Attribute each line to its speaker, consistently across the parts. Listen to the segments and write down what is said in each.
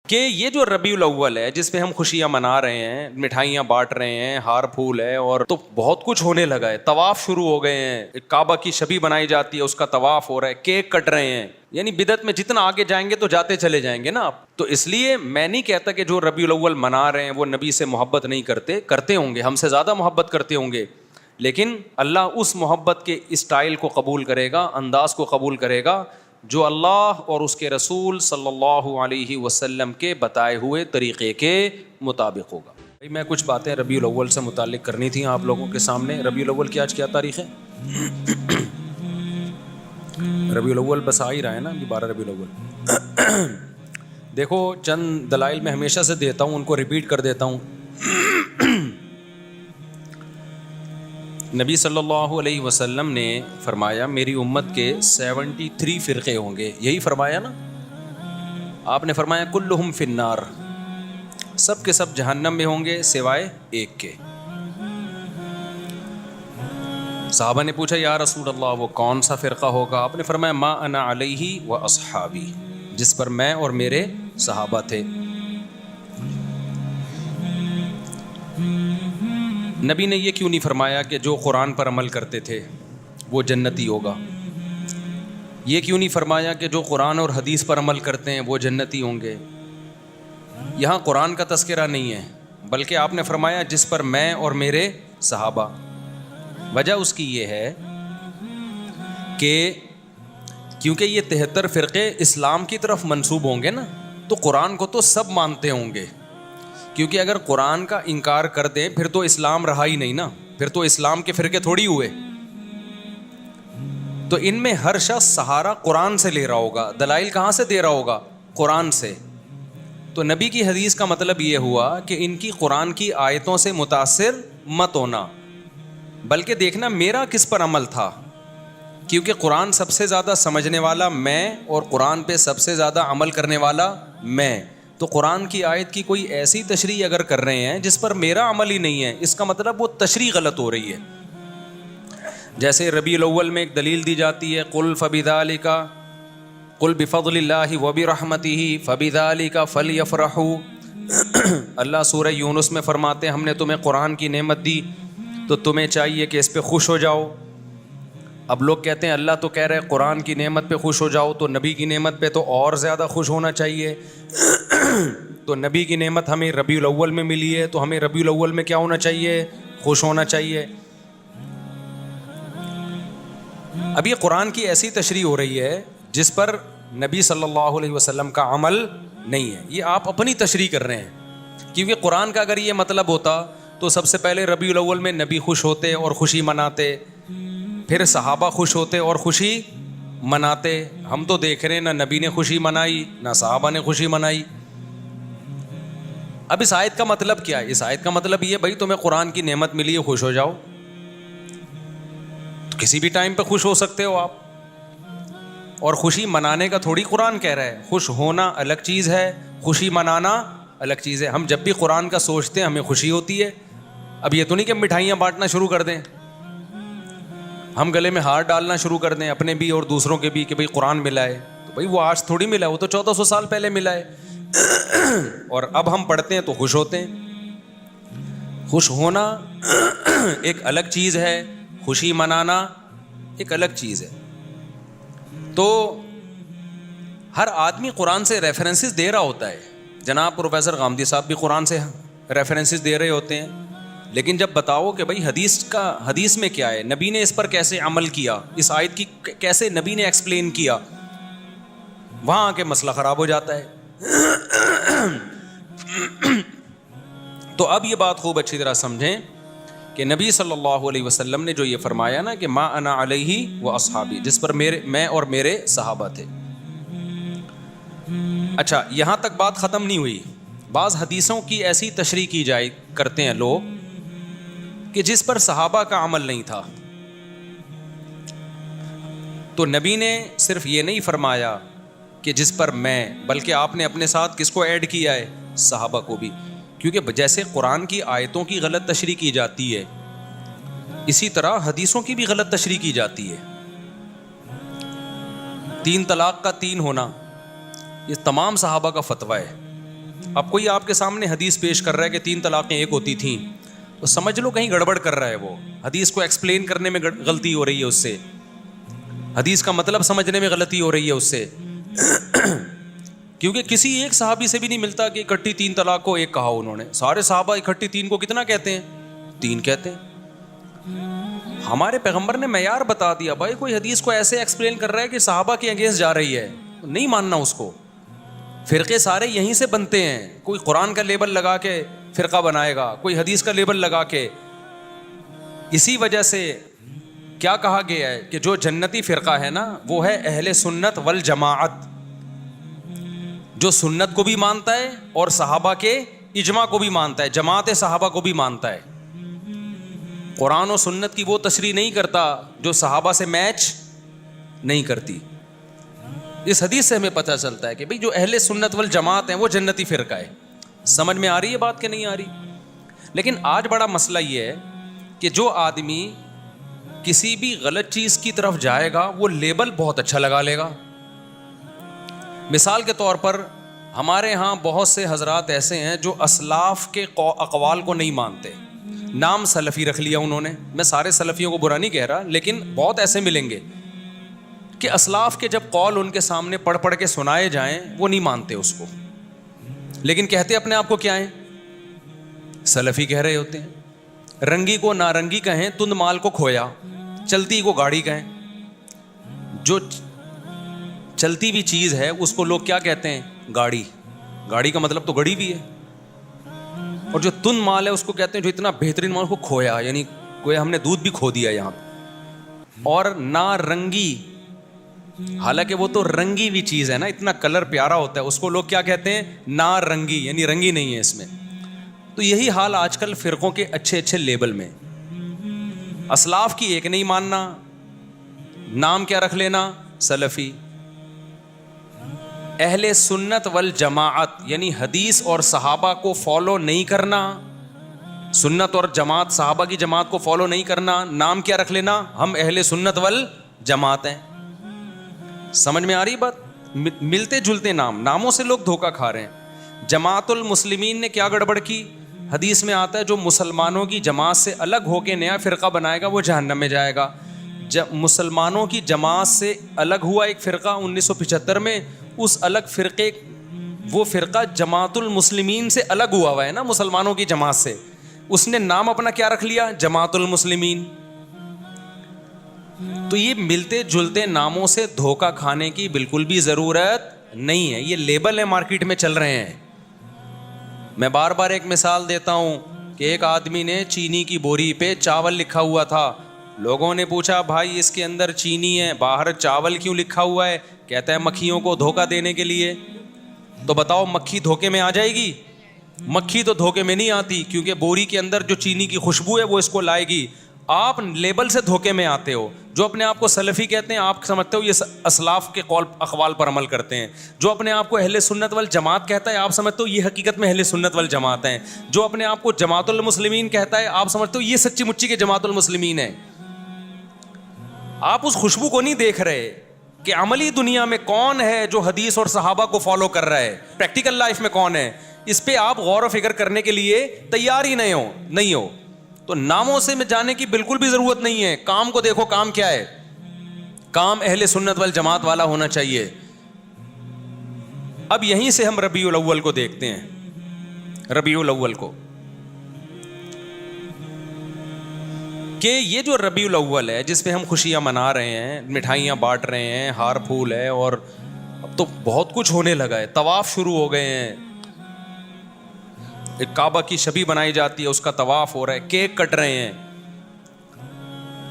Speaker 1: کہ یہ جو ربیع الاول ہے جس پہ ہم خوشیاں منا رہے ہیں, مٹھائیاں بانٹ رہے ہیں, ہار پھول ہے, اور تو بہت کچھ ہونے لگا ہے, طواف شروع ہو گئے ہیں, کعبہ کی شبی بنائی جاتی ہے, اس کا طواف ہو رہا ہے, کیک کٹ رہے ہیں, یعنی بدعت میں جتنا آگے جائیں گے تو جاتے چلے جائیں گے نا آپ. تو اس لیے میں نہیں کہتا کہ جو ربیع الاول منا رہے ہیں وہ نبی سے محبت نہیں کرتے, کرتے ہوں گے, ہم سے زیادہ محبت کرتے ہوں گے, لیکن اللہ اس محبت کے اسٹائل کو قبول کرے گا, انداز کو قبول کرے گا جو اللہ اور اس کے رسول صلی اللہ علیہ وسلم کے بتائے ہوئے طریقے کے مطابق ہوگا. بھائی میں کچھ باتیں ربیع الاول سے متعلق کرنی تھیں آپ لوگوں کے سامنے. ربیع الاول کی آج کیا تاریخ ہے؟ ربیع الاول بس آ ہی رہا ہے نا, 12 ربیع الاول. دیکھو چند دلائل میں ہمیشہ سے دیتا ہوں, ان کو ریپیٹ کر دیتا ہوں. نبی صلی اللہ علیہ وسلم نے فرمایا میری امت کے 73 فرقے ہوں گے, یہی فرمایا نا آپ نے, فرمایا کلہم فی النار, سب کے سب جہنم میں ہوں گے سوائے ایک کے. صحابہ نے پوچھا یا رسول اللہ وہ کون سا فرقہ ہوگا؟ آپ نے فرمایا ما انا علیہ و اصحابی, جس پر میں اور میرے صحابہ تھے. نبی نے یہ کیوں نہیں فرمایا کہ جو قرآن پر عمل کرتے تھے وہ جنتی ہوگا؟ یہ کیوں نہیں فرمایا کہ جو قرآن اور حدیث پر عمل کرتے ہیں وہ جنتی ہوں گے؟ یہاں قرآن کا تذکرہ نہیں ہے, بلکہ آپ نے فرمایا جس پر میں اور میرے صحابہ. وجہ اس کی یہ ہے کہ کیونکہ یہ 73 فرقے اسلام کی طرف منسوب ہوں گے نا, تو قرآن کو تو سب مانتے ہوں گے, کیونکہ اگر قرآن کا انکار کر دیں پھر تو اسلام رہا ہی نہیں نا, پھر تو اسلام کے فرقے تھوڑی ہوئے. تو ان میں ہر شخص سہارا قرآن سے لے رہا ہوگا, دلائل کہاں سے دے رہا ہوگا؟ قرآن سے. تو نبی کی حدیث کا مطلب یہ ہوا کہ ان کی قرآن کی آیتوں سے متاثر مت ہونا, بلکہ دیکھنا میرا کس پر عمل تھا, کیونکہ قرآن سب سے زیادہ سمجھنے والا میں اور قرآن پہ سب سے زیادہ عمل کرنے والا میں. تو قرآن کی آیت کی کوئی ایسی تشریح اگر کر رہے ہیں جس پر میرا عمل ہی نہیں ہے, اس کا مطلب وہ تشریح غلط ہو رہی ہے. جیسے ربیع الاول میں ایک دلیل دی جاتی ہے قل فبذالک قل بفضل اللہ وبرحمتہ فبذالک فلیفرحوا. اللہ سورہ یونس میں فرماتے ہیں ہم نے تمہیں قرآن کی نعمت دی تو تمہیں چاہیے کہ اس پہ خوش ہو جاؤ. اب لوگ کہتے ہیں اللہ تو کہہ رہے قرآن کی نعمت پہ خوش ہو جاؤ, تو نبی کی نعمت پہ تو اور زیادہ خوش ہونا چاہیے. تو نبی کی نعمت ہمیں ربیع الاول میں ملی ہے تو ہمیں ربیع الاول میں کیا ہونا چاہیے؟ خوش ہونا چاہیے. اب یہ قرآن کی ایسی تشریح ہو رہی ہے جس پر نبی صلی اللہ علیہ وسلم کا عمل نہیں ہے, یہ آپ اپنی تشریح کر رہے ہیں. کیونکہ قرآن کا اگر یہ مطلب ہوتا تو سب سے پہلے ربیع الاول میں نبی خوش ہوتے اور خوشی مناتے, پھر صحابہ خوش ہوتے اور خوشی مناتے. ہم تو دیکھ رہے ہیں نہ نبی نے خوشی منائی نہ صحابہ نے خوشی منائی. اب اس آیت کا مطلب کیا ہے؟ اس آیت کا مطلب یہ بھائی تمہیں قرآن کی نعمت ملی ہے خوش ہو جاؤ, تو کسی بھی ٹائم پہ خوش ہو سکتے ہو آپ, اور خوشی منانے کا تھوڑی قرآن کہہ رہا ہے. خوش ہونا الگ چیز ہے, خوشی منانا الگ چیز ہے. ہم جب بھی قرآن کا سوچتے ہیں ہمیں خوشی ہوتی ہے. اب یہ تو نہیں کہ مٹھائیاں بانٹنا شروع کر دیں, ہم گلے میں ہار ڈالنا شروع کر دیں اپنے بھی اور دوسروں کے بھی کہ بھائی قرآن ملا ہے. تو بھائی وہ آج تھوڑی ملا ہے, وہ تو 1400 سال پہلے ملا ہے. اور اب ہم پڑھتے ہیں تو خوش ہوتے ہیں. خوش ہونا ایک الگ چیز ہے, خوشی منانا ایک الگ چیز ہے. تو ہر آدمی قرآن سے ریفرنسز دے رہا ہوتا ہے. جناب پروفیسر غامدی صاحب بھی قرآن سے ریفرنسز دے رہے ہوتے ہیں, لیکن جب بتاؤ کہ بھائی حدیث میں کیا ہے, نبی نے اس پر کیسے عمل کیا, اس آیت کی کیسے نبی نے ایکسپلین کیا, وہاں آ کے مسئلہ خراب ہو جاتا ہے. تو اب یہ بات خوب اچھی طرح سمجھیں کہ نبی صلی اللہ علیہ وسلم نے جو یہ فرمایا نا کہ ما انا علیہ و اصحابی, جس پر میں اور میرے صحابہ تھے. اچھا یہاں تک بات ختم نہیں ہوئی. بعض حدیثوں کی ایسی تشریح کی جائے کرتے ہیں لوگ کہ جس پر صحابہ کا عمل نہیں تھا. تو نبی نے صرف یہ نہیں فرمایا کہ جس پر میں, بلکہ آپ نے اپنے ساتھ کس کو ایڈ کیا ہے؟ صحابہ کو بھی. کیونکہ جیسے قرآن کی آیتوں کی غلط تشریح کی جاتی ہے, اسی طرح حدیثوں کی بھی غلط تشریح کی جاتی ہے. 3 طلاق کا 3 ہونا یہ تمام صحابہ کا فتویٰ ہے, اب کوئی آپ کے سامنے حدیث پیش کر رہا ہے کہ 3 طلاقیں ایک ہوتی تھیں، تو سمجھ لو کہیں گڑبڑ کر رہا ہے، وہ حدیث کو ایکسپلین کرنے میں غلطی ہو رہی ہے، اس سے حدیث کا مطلب سمجھنے میں غلطی ہو رہی ہے اس سے کیونکہ کسی ایک صحابی سے بھی نہیں ملتا کہ اکٹھی 3 طلاق کو ایک کہا انہوں نے. سارے صحابہ اکٹھی 3 کو کتنا کہتے ہیں؟ 3 کہتے ہیں. ہمارے پیغمبر نے معیار بتا دیا. بھائی کوئی حدیث کو ایسے ایکسپلین کر رہا ہے کہ صحابہ کے اگینسٹ جا رہی ہے، نہیں ماننا اس کو. فرقے سارے یہیں سے بنتے ہیں. کوئی قرآن کا لیبل لگا کے فرقہ بنائے گا، کوئی حدیث کا لیبل لگا کے. اسی وجہ سے کیا کہا گیا ہے کہ جو جنتی فرقہ ہے نا وہ ہے اہل سنت والجماعت، جو سنت کو بھی مانتا ہے اور صحابہ کے اجماع کو بھی مانتا ہے، جماعت صحابہ کو بھی مانتا ہے. قرآن و سنت کی وہ تشریح نہیں کرتا جو صحابہ سے میچ نہیں کرتی. اس حدیث سے ہمیں پتہ چلتا ہے کہ بھئی جو اہل سنت والجماعت ہیں وہ جنتی فرقہ ہے. سمجھ میں آ رہی ہے بات کہ نہیں آ رہی؟ لیکن آج بڑا مسئلہ یہ ہے کہ جو آدمی کسی بھی غلط چیز کی طرف جائے گا وہ لیبل بہت اچھا لگا لے گا. مثال کے طور پر ہمارے ہاں بہت سے حضرات ایسے ہیں جو اسلاف کے اقوال کو نہیں مانتے. نام سلفی رکھ لیا انہوں نے. میں سارے سلفیوں کو برا نہیں کہہ رہا، لیکن بہت ایسے ملیں گے کہ اسلاف کے جب قول ان کے سامنے پڑھ پڑھ کے سنائے جائیں وہ نہیں مانتے اس کو، لیکن کہتے اپنے آپ کو کیا ہیں؟ سلفی کہہ رہے ہوتے ہیں. رنگی کو نارنگی کہیں، تند مال کو کھویا، چلتی کو گاڑی کہیں. جو چلتی بھی چیز ہے اس کو لوگ کیا کہتے ہیں؟ گاڑی. گاڑی کا مطلب تو گڑی بھی ہے. اور جو تند مال ہے اس کو کہتے ہیں جو اتنا بہترین مال کو کھویا، یعنی کوئی ہم نے دودھ بھی کھو دیا یہاں. اور نارنگی، حالانکہ وہ تو رنگی ہوئی چیز ہے نا، اتنا کلر پیارا ہوتا ہے، اس کو لوگ کیا کہتے ہیں؟ نارنگی، یعنی رنگی نہیں ہے اس میں. تو یہی حال آج کل فرقوں کے اچھے اچھے لیبل میں. اسلاف کی ایک نہیں ماننا، نام کیا رکھ لینا؟ سلفی. اہل سنت والجماعت یعنی حدیث اور صحابہ کو فالو نہیں کرنا، سنت اور جماعت، صحابہ کی جماعت کو فالو نہیں کرنا، نام کیا رکھ لینا؟ ہم اہل سنت والجماعت ہیں. سمجھ میں آ رہی بات؟ ملتے جلتے ناموں سے لوگ دھوکہ کھا رہے ہیں. جماعت المسلمین نے کیا گڑبڑ کی؟ حدیث میں آتا ہے جو مسلمانوں کی جماعت سے الگ ہو کے نیا فرقہ بنائے گا وہ جہنم میں جائے گا. مسلمانوں کی جماعت سے الگ ہوا ایک فرقہ 1975 میں، اس الگ فرقے، وہ فرقہ جماعت المسلمین سے الگ ہوا ہے نا مسلمانوں کی جماعت سے. اس نے نام اپنا کیا رکھ لیا؟ جماعت المسلمین. تو یہ ملتے جلتے ناموں سے دھوکہ کھانے کی بالکل بھی ضرورت نہیں ہے. یہ لیبل ہے مارکیٹ میں چل رہے ہیں. میں بار بار ایک مثال دیتا ہوں کہ ایک آدمی نے چینی کی بوری پہ چاول لکھا ہوا تھا. لوگوں نے پوچھا بھائی اس کے اندر چینی ہے، باہر چاول کیوں لکھا ہوا ہے؟ کہتا ہے مکھیوں کو دھوکہ دینے کے لیے. تو بتاؤ مکھی دھوکے میں آ جائے گی؟ مکھی تو دھوکے میں نہیں آتی، کیونکہ بوری کے اندر جو چینی کی خوشبو ہے وہ اس کو لائے گی. آپ لیبل سے دھوکے میں آتے ہو. جو اپنے آپ کو سلفی کہتے ہیں آپ سمجھتے ہو یہ اسلاف کے قول اقوال پر عمل کرتے ہیں. جو اپنے آپ کو اہل سنت والجماعت کہتا ہے آپ سمجھتے ہو یہ حقیقت میں اہل سنت والجماعت ہیں. جو اپنے آپ کو جماعت المسلمین کہتا ہے آپ سمجھتے ہو یہ سچی مچی کے جماعت المسلمین ہیں. آپ اس خوشبو کو نہیں دیکھ رہے کہ عملی دنیا میں کون ہے جو حدیث اور صحابہ کو فالو کر رہا ہے، پریکٹیکل لائف میں کون ہے. اس پہ آپ غور و فکر کرنے کے لیے تیار ہی نہیں ہو. تو ناموں سے میں جانے کی بالکل بھی ضرورت نہیں ہے. کام کو دیکھو، کام کیا ہے؟ کام اہل سنت والجماعت والا ہونا چاہیے. اب یہیں سے ہم ربیع الاول کو دیکھتے ہیں. ربیع الاول کو کہ یہ جو ربیع الاول ہے جس پہ ہم خوشیاں منا رہے ہیں، مٹھائیاں بانٹ رہے ہیں، ہار پھول ہے، اور اب تو بہت کچھ ہونے لگا ہے. طواف شروع ہو گئے ہیں، ایک کعبہ کی شبیہ بنائی جاتی ہے، اس کا طواف ہو رہا ہے، کیک کٹ رہے ہیں.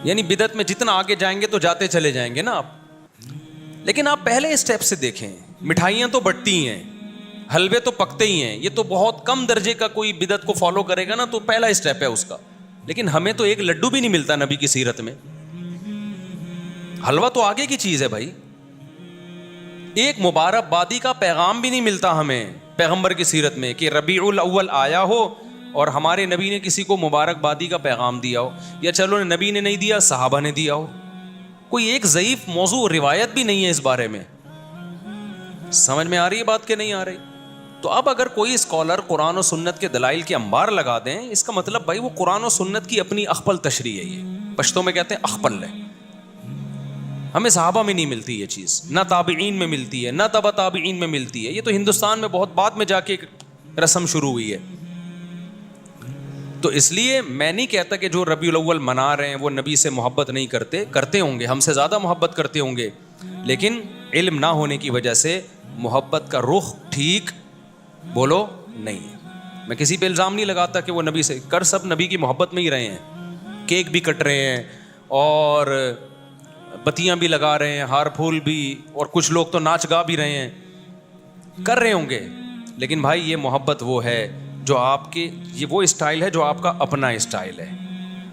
Speaker 1: یعنی بدعت میں جتنا آگے جائیں گے تو جاتے چلے جائیں گے نا آپ. لیکن آپ پہلے اسٹیپ سے دیکھیں، مٹھائیاں تو بٹتی ہیں، حلوے تو پکتے ہی ہیں. یہ تو بہت کم درجے کا کوئی بدعت کو فالو کرے گا نا تو پہلا اسٹیپ ہے اس کا. لیکن ہمیں تو ایک لڈو بھی نہیں ملتا نبی کی سیرت میں. حلوہ تو آگے کی چیز ہے بھائی. ایک مبارک بادی کا پیغام بھی نہیں ملتا ہمیں پیغمبر کی سیرت میں کہ ربیع الاول آیا ہو اور ہمارے نبی نے کسی کو مبارک بادی کا پیغام دیا ہو، یا چلو نبی نے نہیں دیا صحابہ نے دیا ہو. کوئی ایک ضعیف موضوع روایت بھی نہیں ہے اس بارے میں. سمجھ میں آ رہی ہے بات کہ نہیں آ رہی؟ تو اب اگر کوئی اسکالر قرآن و سنت کے دلائل کے انبار لگا دیں، اس کا مطلب بھائی وہ قرآن و سنت کی اپنی اخپل تشریح ہے. یہ پشتوں میں کہتے ہیں اخپل ہے. ہمیں صحابہ میں نہیں ملتی یہ چیز، نہ تابعین میں ملتی ہے، نہ تبع تابعین میں ملتی ہے. یہ تو ہندوستان میں بہت بعد میں جا کے ایک رسم شروع ہوئی ہے. تو اس لیے میں نہیں کہتا کہ جو ربیع الاول منا رہے ہیں وہ نبی سے محبت نہیں کرتے ہوں گے، ہم سے زیادہ محبت کرتے ہوں گے، لیکن علم نہ ہونے کی وجہ سے محبت کا رخ ٹھیک بولو نہیں ہے. میں کسی پہ الزام نہیں لگاتا کہ وہ نبی سے سب نبی کی محبت میں ہی رہے ہیں. کیک بھی کٹ رہے ہیں اور بتیاں بھی لگا رہے ہیں، ہار پھول بھی، اور کچھ لوگ تو ناچ گا بھی رہے ہیں، کر رہے ہوں گے. لیکن بھائی یہ محبت وہ ہے جو آپ کے، یہ وہ اسٹائل ہے جو آپ کا اپنا اسٹائل ہے.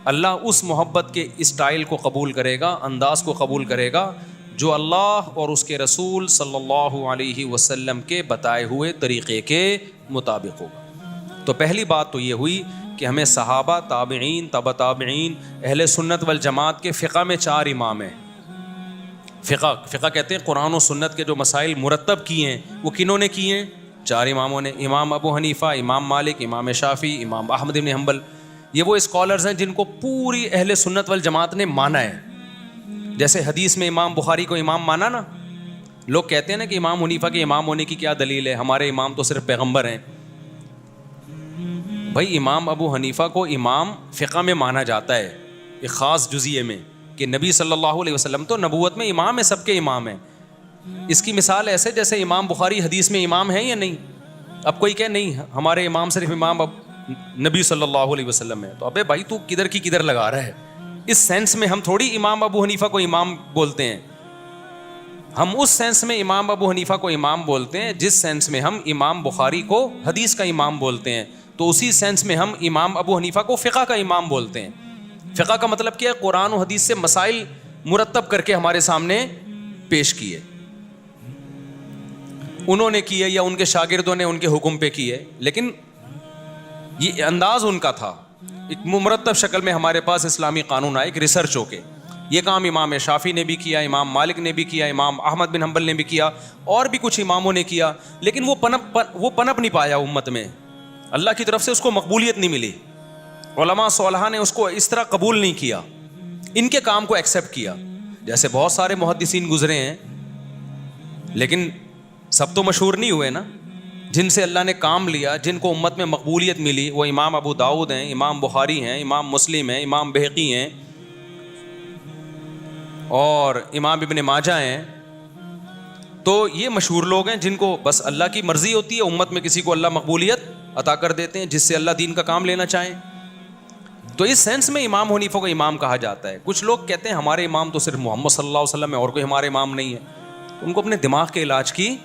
Speaker 1: اللہ اس محبت کے اسٹائل کو قبول کرے گا، انداز کو قبول کرے گا جو اللہ اور اس کے رسول صلی اللہ علیہ وسلم کے بتائے ہوئے طریقے کے مطابق ہوگا. تو پہلی بات تو یہ ہوئی کہ ہمیں صحابہ، تابعین، تبع تابعین، اہل سنت والجماعت کے فقہ میں 4 امام ہیں. فقہ کہتے ہیں قرآن و سنت کے جو مسائل مرتب کیے ہیں وہ کنہوں نے کیے ہیں؟ 4 اماموں نے. امام ابو حنیفہ، امام مالک، امام شافعی، امام احمد بن حنبل. یہ وہ اسکالرز ہیں جن کو پوری اہل سنت والجماعت نے مانا ہے. جیسے حدیث میں امام بخاری کو امام مانا نا، لوگ کہتے ہیں نا کہ امام حنیفہ کے امام ہونے کی کیا دلیل ہے، ہمارے امام تو صرف پیغمبر ہیں. بھائی امام ابو حنیفہ کو امام فقہ میں مانا جاتا ہے ایک خاص جزئیے میں، کہ نبی صلی اللہ علیہ وسلم تو نبوت میں امام ہے، سب کے امام ہیں. اس کی مثال ایسے جیسے امام بخاری حدیث میں امام ہیں یا نہیں. اب کوئی کہ نہیں ہمارے امام صرف امام نبی صلی اللہ علیہ وسلم ہے، تو ابے بھائی تو کدھر کی کدھر لگا رہا ہے. اس سینس میں ہم تھوڑی امام ابو حنیفہ کو امام بولتے ہیں. ہم اس سینس میں امام ابو حنیفہ کو امام بولتے ہیں جس سینس میں ہم امام بخاری کو حدیث کا امام بولتے ہیں. تو اسی سینس میں ہم امام ابو حنیفہ کو فقہ کا امام بولتے ہیں. فقہ کا مطلب کیا ہے؟ قرآن و حدیث سے مسائل مرتب کر کے ہمارے سامنے پیش کیے، انہوں نے کیے یا ان کے شاگردوں نے ان کے حکم پہ کیے، لیکن یہ انداز ان کا تھا. ایک مرتب شکل میں ہمارے پاس اسلامی قانون آئے، ایک ریسرچ ہو کے. یہ کام امام شافعی نے بھی کیا، امام مالک نے بھی کیا، امام احمد بن حنبل نے بھی کیا، اور بھی کچھ اماموں نے کیا، لیکن وہ پنپ نہیں پایا امت میں. اللہ کی طرف سے اس کو مقبولیت نہیں ملی. علماء صالحہ نے اس کو اس طرح قبول نہیں کیا، ان کے کام کو ایکسیپٹ کیا. جیسے بہت سارے محدثین گزرے ہیں، لیکن سب تو مشہور نہیں ہوئے نا. جن سے اللہ نے کام لیا، جن کو امت میں مقبولیت ملی، وہ امام ابو داؤد ہیں، امام بخاری ہیں، امام مسلم ہیں، امام بہقی ہیں، اور امام ابن ماجہ ہیں. تو یہ مشہور لوگ ہیں جن کو بس اللہ کی مرضی ہوتی ہے، امت میں کسی کو اللہ مقبولیت عطا کر دیتے ہیں جس سے اللہ دین کا کام لینا چاہیں. تو اس سینس میں امام حنیفہ کو امام کہا جاتا ہے. کچھ لوگ کہتے ہیں ہمارے امام تو صرف محمد صلی اللہ علیہ وسلم ہے، اور کوئی ہمارے امام نہیں ہے. ان کو اپنے دماغ کے علاج کی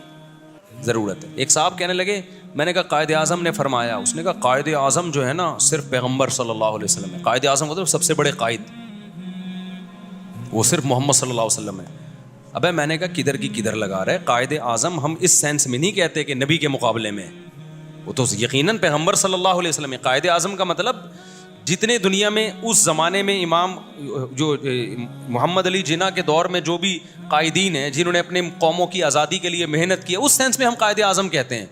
Speaker 1: ضرورت ہے. ایک صاحب کہنے لگے، میں نے کہا قائد اعظم نے فرمایا. اس نے کہا قائد اعظم جو ہے نا صرف پیغمبر صلی اللہ علیہ وسلم ہے. قائد اعظم ہوتے سب سے بڑے قائد، وہ صرف محمد صلی اللہ علیہ وسلم ہے. ابے میں نے کہا کدھر کی کدھر لگا رہے. قائد اعظم ہم اس سینس میں نہیں کہتے کہ نبی کے مقابلے میں، وہ تو یقیناً پیغمبر صلی اللہ علیہ وسلم ہے. قائد اعظم کا مطلب جتنے دنیا میں اس زمانے میں امام جو محمد علی جناح کے دور میں جو بھی قائدین ہیں جنہوں نے اپنے قوموں کی آزادی کے لیے محنت کی، اس سینس میں ہم قائد اعظم کہتے ہیں.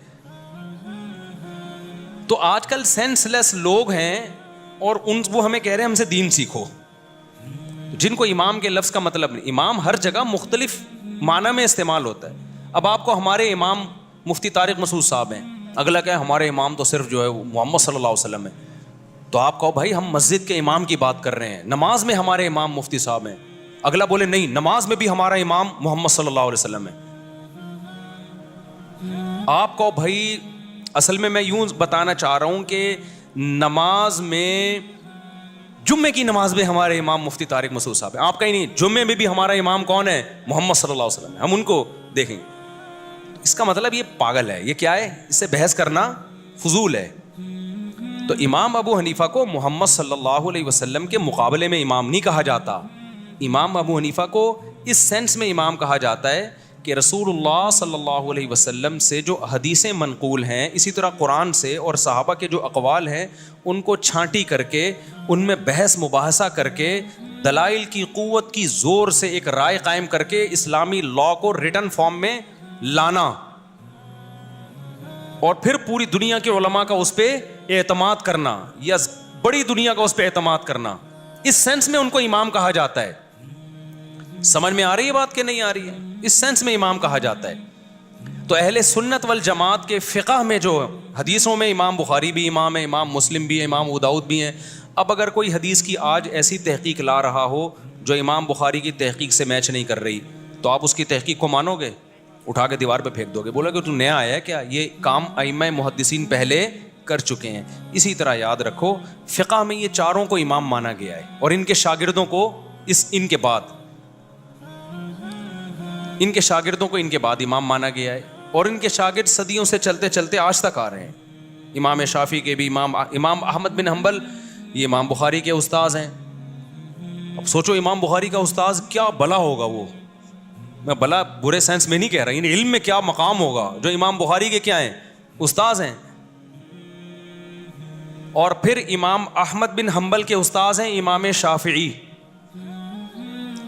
Speaker 1: تو آج کل سینس لیس لوگ ہیں اور وہ ہمیں کہہ رہے ہیں ہم سے دین سیکھو، جن کو امام کے لفظ کا مطلب نہیں. امام ہر جگہ مختلف معنی میں استعمال ہوتا ہے. اب آپ کو ہمارے امام مفتی طارق مسعود صاحب ہیں، اگلا کہ ہمارے امام تو صرف جو ہے محمد صلی اللہ علیہ وسلم ہے. تو آپ کہو بھائی ہم مسجد کے امام کی بات کر رہے ہیں، نماز میں ہمارے امام مفتی صاحب ہیں. اگلا بولے نہیں، نماز میں بھی ہمارا امام محمد صلی اللہ علیہ وسلم ہے. آپ کو بھائی اصل میں یوں بتانا چاہ رہا ہوں کہ نماز میں، جمعے کی نماز میں ہمارے امام مفتی طارق مسعود صاحب ہیں. آپ کا ہی نہیں، جمعے میں بھی ہمارا امام کون ہے؟ محمد صلی اللہ علیہ وسلم ہے. ہم ان کو دیکھیں گے. اس کا مطلب یہ پاگل ہے. یہ کیا ہے؟ اس سے بحث کرنا فضول ہے. تو امام ابو حنیفہ کو محمد صلی اللہ علیہ وسلم کے مقابلے میں امام نہیں کہا جاتا. امام ابو حنیفہ کو اس سینس میں امام کہا جاتا ہے کہ رسول اللہ صلی اللہ علیہ وسلم سے جو حدیثیں منقول ہیں، اسی طرح قرآن سے اور صحابہ کے جو اقوال ہیں، ان کو چھانٹی کر کے ان میں بحث مباحثہ کر کے دلائل کی قوت کی زور سے ایک رائے قائم کر کے اسلامی لاء کو ریٹن فارم میں لانا. اور پھر پوری دنیا کے علماء کا اس پہ اعتماد کرنا یا بڑی دنیا کا اس پہ اعتماد کرنا، اس سینس میں ان کو امام کہا جاتا ہے. سمجھ میں آ رہی ہے بات کہ نہیں آ رہی ہے؟ اس سینس میں امام کہا جاتا ہے. تو اہل سنت والجماعت کے فقہ میں جو حدیثوں میں امام بخاری بھی امام ہے، امام مسلم بھی ہے، امام ابو داؤد بھی ہیں. اب اگر کوئی حدیث کی آج ایسی تحقیق لا رہا ہو جو امام بخاری کی تحقیق سے میچ نہیں کر رہی، تو آپ اس کی تحقیق کو مانو گے؟ اٹھا کے دیوار پہ پھینک دو گے، بولا کہ تو نیا آیا ہے کیا؟ یہ کام ائمہ محدثین پہلے کر چکے ہیں. اسی طرح یاد رکھو فقہ میں یہ چاروں کو امام مانا گیا ہے، اور ان کے شاگردوں کو ان کے بعد امام مانا گیا ہے. اور ان کے شاگرد صدیوں سے چلتے چلتے آج تک آ رہے ہیں. امام شافعی کے بھی امام احمد بن حنبل یہ امام بخاری کے استاذ ہیں. اب سوچو امام بخاری کا استاذ کیا بلا ہوگا، وہ میں بلا برے سینس میں نہیں کہہ رہا، یعنی علم میں کیا مقام ہوگا جو امام بخاری کے کیا ہیں، استاذ ہیں. اور پھر امام احمد بن حنبل کے استاذ ہیں امام شافعی،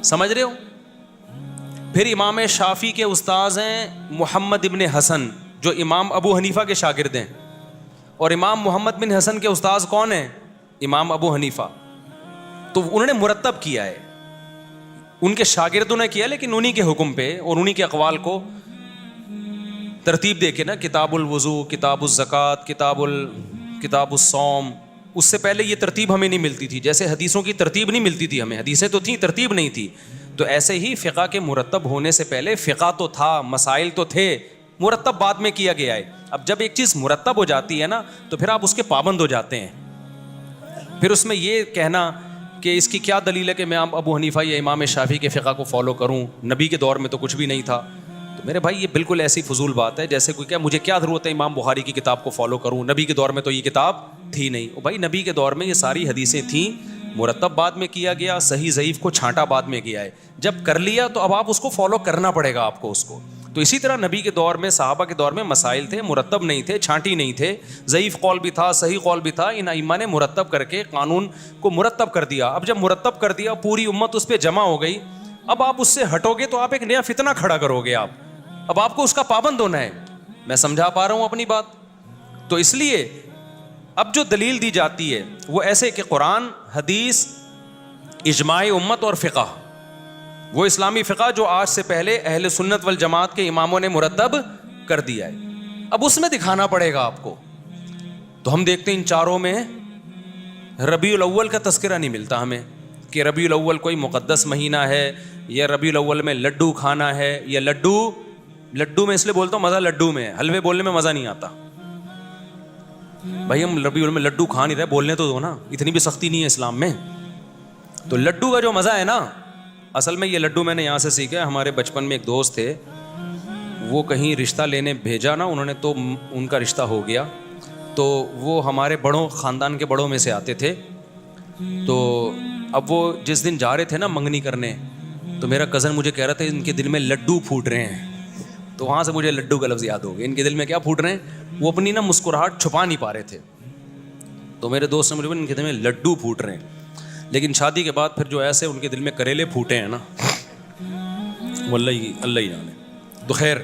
Speaker 1: سمجھ رہے ہو؟ پھر امام شافعی کے استاذ ہیں محمد ابن حسن جو امام ابو حنیفہ کے شاگرد ہیں. اور امام محمد بن حسن کے استاذ کون ہیں؟ امام ابو حنیفہ. تو انہوں نے مرتب کیا ہے، ان کے شاگردوں نے کیا، لیکن انہی کے حکم پہ اور انہی کے اقوال کو ترتیب دے کے نا، کتاب الوضو، کتاب الزکوٰۃ، کتاب الصوم. اس سے پہلے یہ ترتیب ہمیں نہیں ملتی تھی، جیسے حدیثوں کی ترتیب نہیں ملتی تھی ہمیں، حدیثیں تو تھیں، ترتیب نہیں تھی. تو ایسے ہی فقہ کے مرتب ہونے سے پہلے فقہ تو تھا، مسائل تو تھے، مرتب بعد میں کیا گیا ہے. اب جب ایک چیز مرتب ہو جاتی ہے نا تو پھر آپ اس کے پابند ہو جاتے ہیں. پھر اس میں یہ کہنا کہ اس کی کیا دلیل ہے کہ میں ابو حنیفہ یا امام شافعی کے فقہ کو فالو کروں، نبی کے دور میں تو کچھ بھی نہیں تھا. تو میرے بھائی یہ بالکل ایسی فضول بات ہے جیسے کوئی کہ مجھے کیا ضرورت ہے امام بخاری کی کتاب کو فالو کروں، نبی کے دور میں تو یہ کتاب تھی نہیں. بھائی نبی کے دور میں یہ ساری حدیثیں تھیں، مرتب بعد میں کیا گیا، صحیح ضعیف کو چھانٹا بعد میں کیا ہے. جب کر لیا تو اب آپ اس کو فالو کرنا پڑے گا آپ کو اس کو. تو اسی طرح نبی کے دور میں، صحابہ کے دور میں مسائل تھے، مرتب نہیں تھے، چھانٹی نہیں تھے، ضعیف قول بھی تھا، صحیح قول بھی تھا. ان ائمہ نے مرتب کر کے قانون کو مرتب کر دیا. اب جب مرتب کر دیا، پوری امت اس پہ جمع ہو گئی. اب آپ اس سے ہٹو گے تو آپ ایک نیا فتنہ کھڑا کرو گے. اب آپ کو اس کا پابند ہونا ہے. میں سمجھا پا رہا ہوں اپنی بات؟ تو اس لیے اب جو دلیل دی جاتی ہے وہ ایسے کہ قرآن، حدیث، اجماع امت اور فقہ، وہ اسلامی فقہ جو آج سے پہلے اہل سنت والجماعت کے اماموں نے مرتب کر دیا ہے. اب اس میں دکھانا پڑے گا آپ کو. تو ہم دیکھتے ہیں ان چاروں میں ربیع الاول کا تذکرہ نہیں ملتا ہمیں کہ ربیع الاول کوئی مقدس مہینہ ہے، یا ربیع الاول میں لڈو کھانا ہے، یا لڈو میں اس لیے بولتا ہوں مزہ لڈو میں ہے، حلوے بولنے میں مزہ نہیں آتا. بھائی ہم ربیع الاول میں لڈو کھا نہیں رہے، بولنے تو دو نا، اتنی بھی سختی نہیں ہے اسلام میں. تو لڈو کا جو مزہ ہے نا، اصل میں یہ لڈو میں نے یہاں سے سیکھا ہے. ہمارے بچپن میں ایک دوست تھے، وہ کہیں رشتہ لینے بھیجا نا انہوں نے، تو ان کا رشتہ ہو گیا. تو وہ ہمارے بڑوں، خاندان کے بڑوں میں سے آتے تھے. تو اب وہ جس دن جا رہے تھے نا منگنی کرنے، تو میرا کزن مجھے کہہ رہا تھا ان کے دل میں لڈو پھوٹ رہے ہیں. تو وہاں سے مجھے لڈو کا لفظ یاد ہو گیا. ان کے دل میں کیا پھوٹ رہے ہیں؟ وہ اپنی نا مسکراہٹ چھپا نہیں پا رہے تھے. تو میرے دوست نے مجھے ان کے دل میں لڈو پھوٹ رہے ہیں. لیکن شادی کے بعد پھر جو ایسے ان کے دل میں کریلے پھوٹے ہیں نا، واللہ اللہ ہی جانے. تو خیر،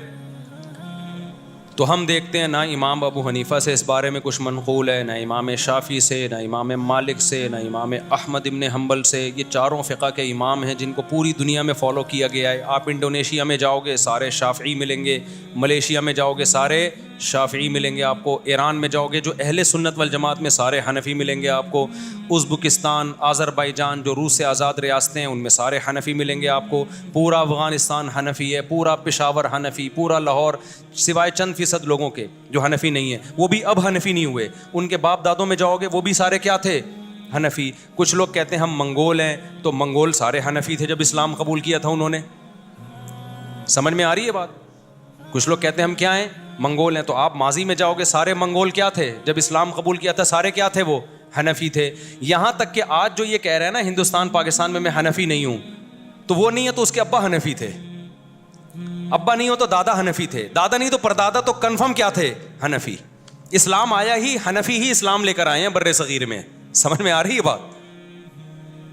Speaker 1: تو ہم دیکھتے ہیں نہ امام ابو حنیفہ سے اس بارے میں کچھ منقول ہے، نہ امام شافعی سے، نہ امام مالک سے، نہ امام احمد ابن حنبل سے. یہ چاروں فقہ کے امام ہیں جن کو پوری دنیا میں فالو کیا گیا ہے. آپ انڈونیشیا میں جاؤ گے سارے شافعی ملیں گے، ملیشیا میں جاؤ گے سارے شافعی ملیں گے آپ کو، ایران میں جاؤ گے جو اہل سنت والجماعت میں سارے حنفی ملیں گے آپ کو، ازبکستان، آذربائیجان جو روس سے آزاد ریاستیں ہیں ان میں سارے حنفی ملیں گے آپ کو، پورا افغانستان حنفی ہے، پورا پشاور حنفی، پورا لاہور، سوائے چند فیصد لوگوں کے جو حنفی نہیں ہیں، وہ بھی اب حنفی نہیں ہوئے. ان کے باپ دادوں میں جاؤ گے وہ بھی سارے کیا تھے؟ حنفی. کچھ لوگ کہتے ہیں ہم منگول ہیں، تو منگول سارے حنفی تھے جب اسلام قبول کیا تھا انہوں نے. سمجھ میں آ رہی ہے بات؟ کچھ لوگ کہتے ہیں ہم کیا ہیں؟ منگول ہیں. تو آپ ماضی میں جاؤ گے سارے منگول کیا تھے؟ جب اسلام قبول کیا تھا سارے کیا تھے؟ وہ حنفی تھے. یہاں تک کہ آج جو یہ کہہ رہے ہیں نا ہندوستان پاکستان میں حنفی نہیں ہوں، تو وہ نہیں ہے تو اس کے ابا حنفی تھے. ابا نہیں ہو تو دادا حنفی تھے، دادا نہیں تو پردادا تو کنفرم کیا تھے؟ حنفی. اسلام آیا ہی حنفی ہی اسلام لے کر آئے ہیں بر صغیر میں. سمجھ میں آ رہی ہے بات؟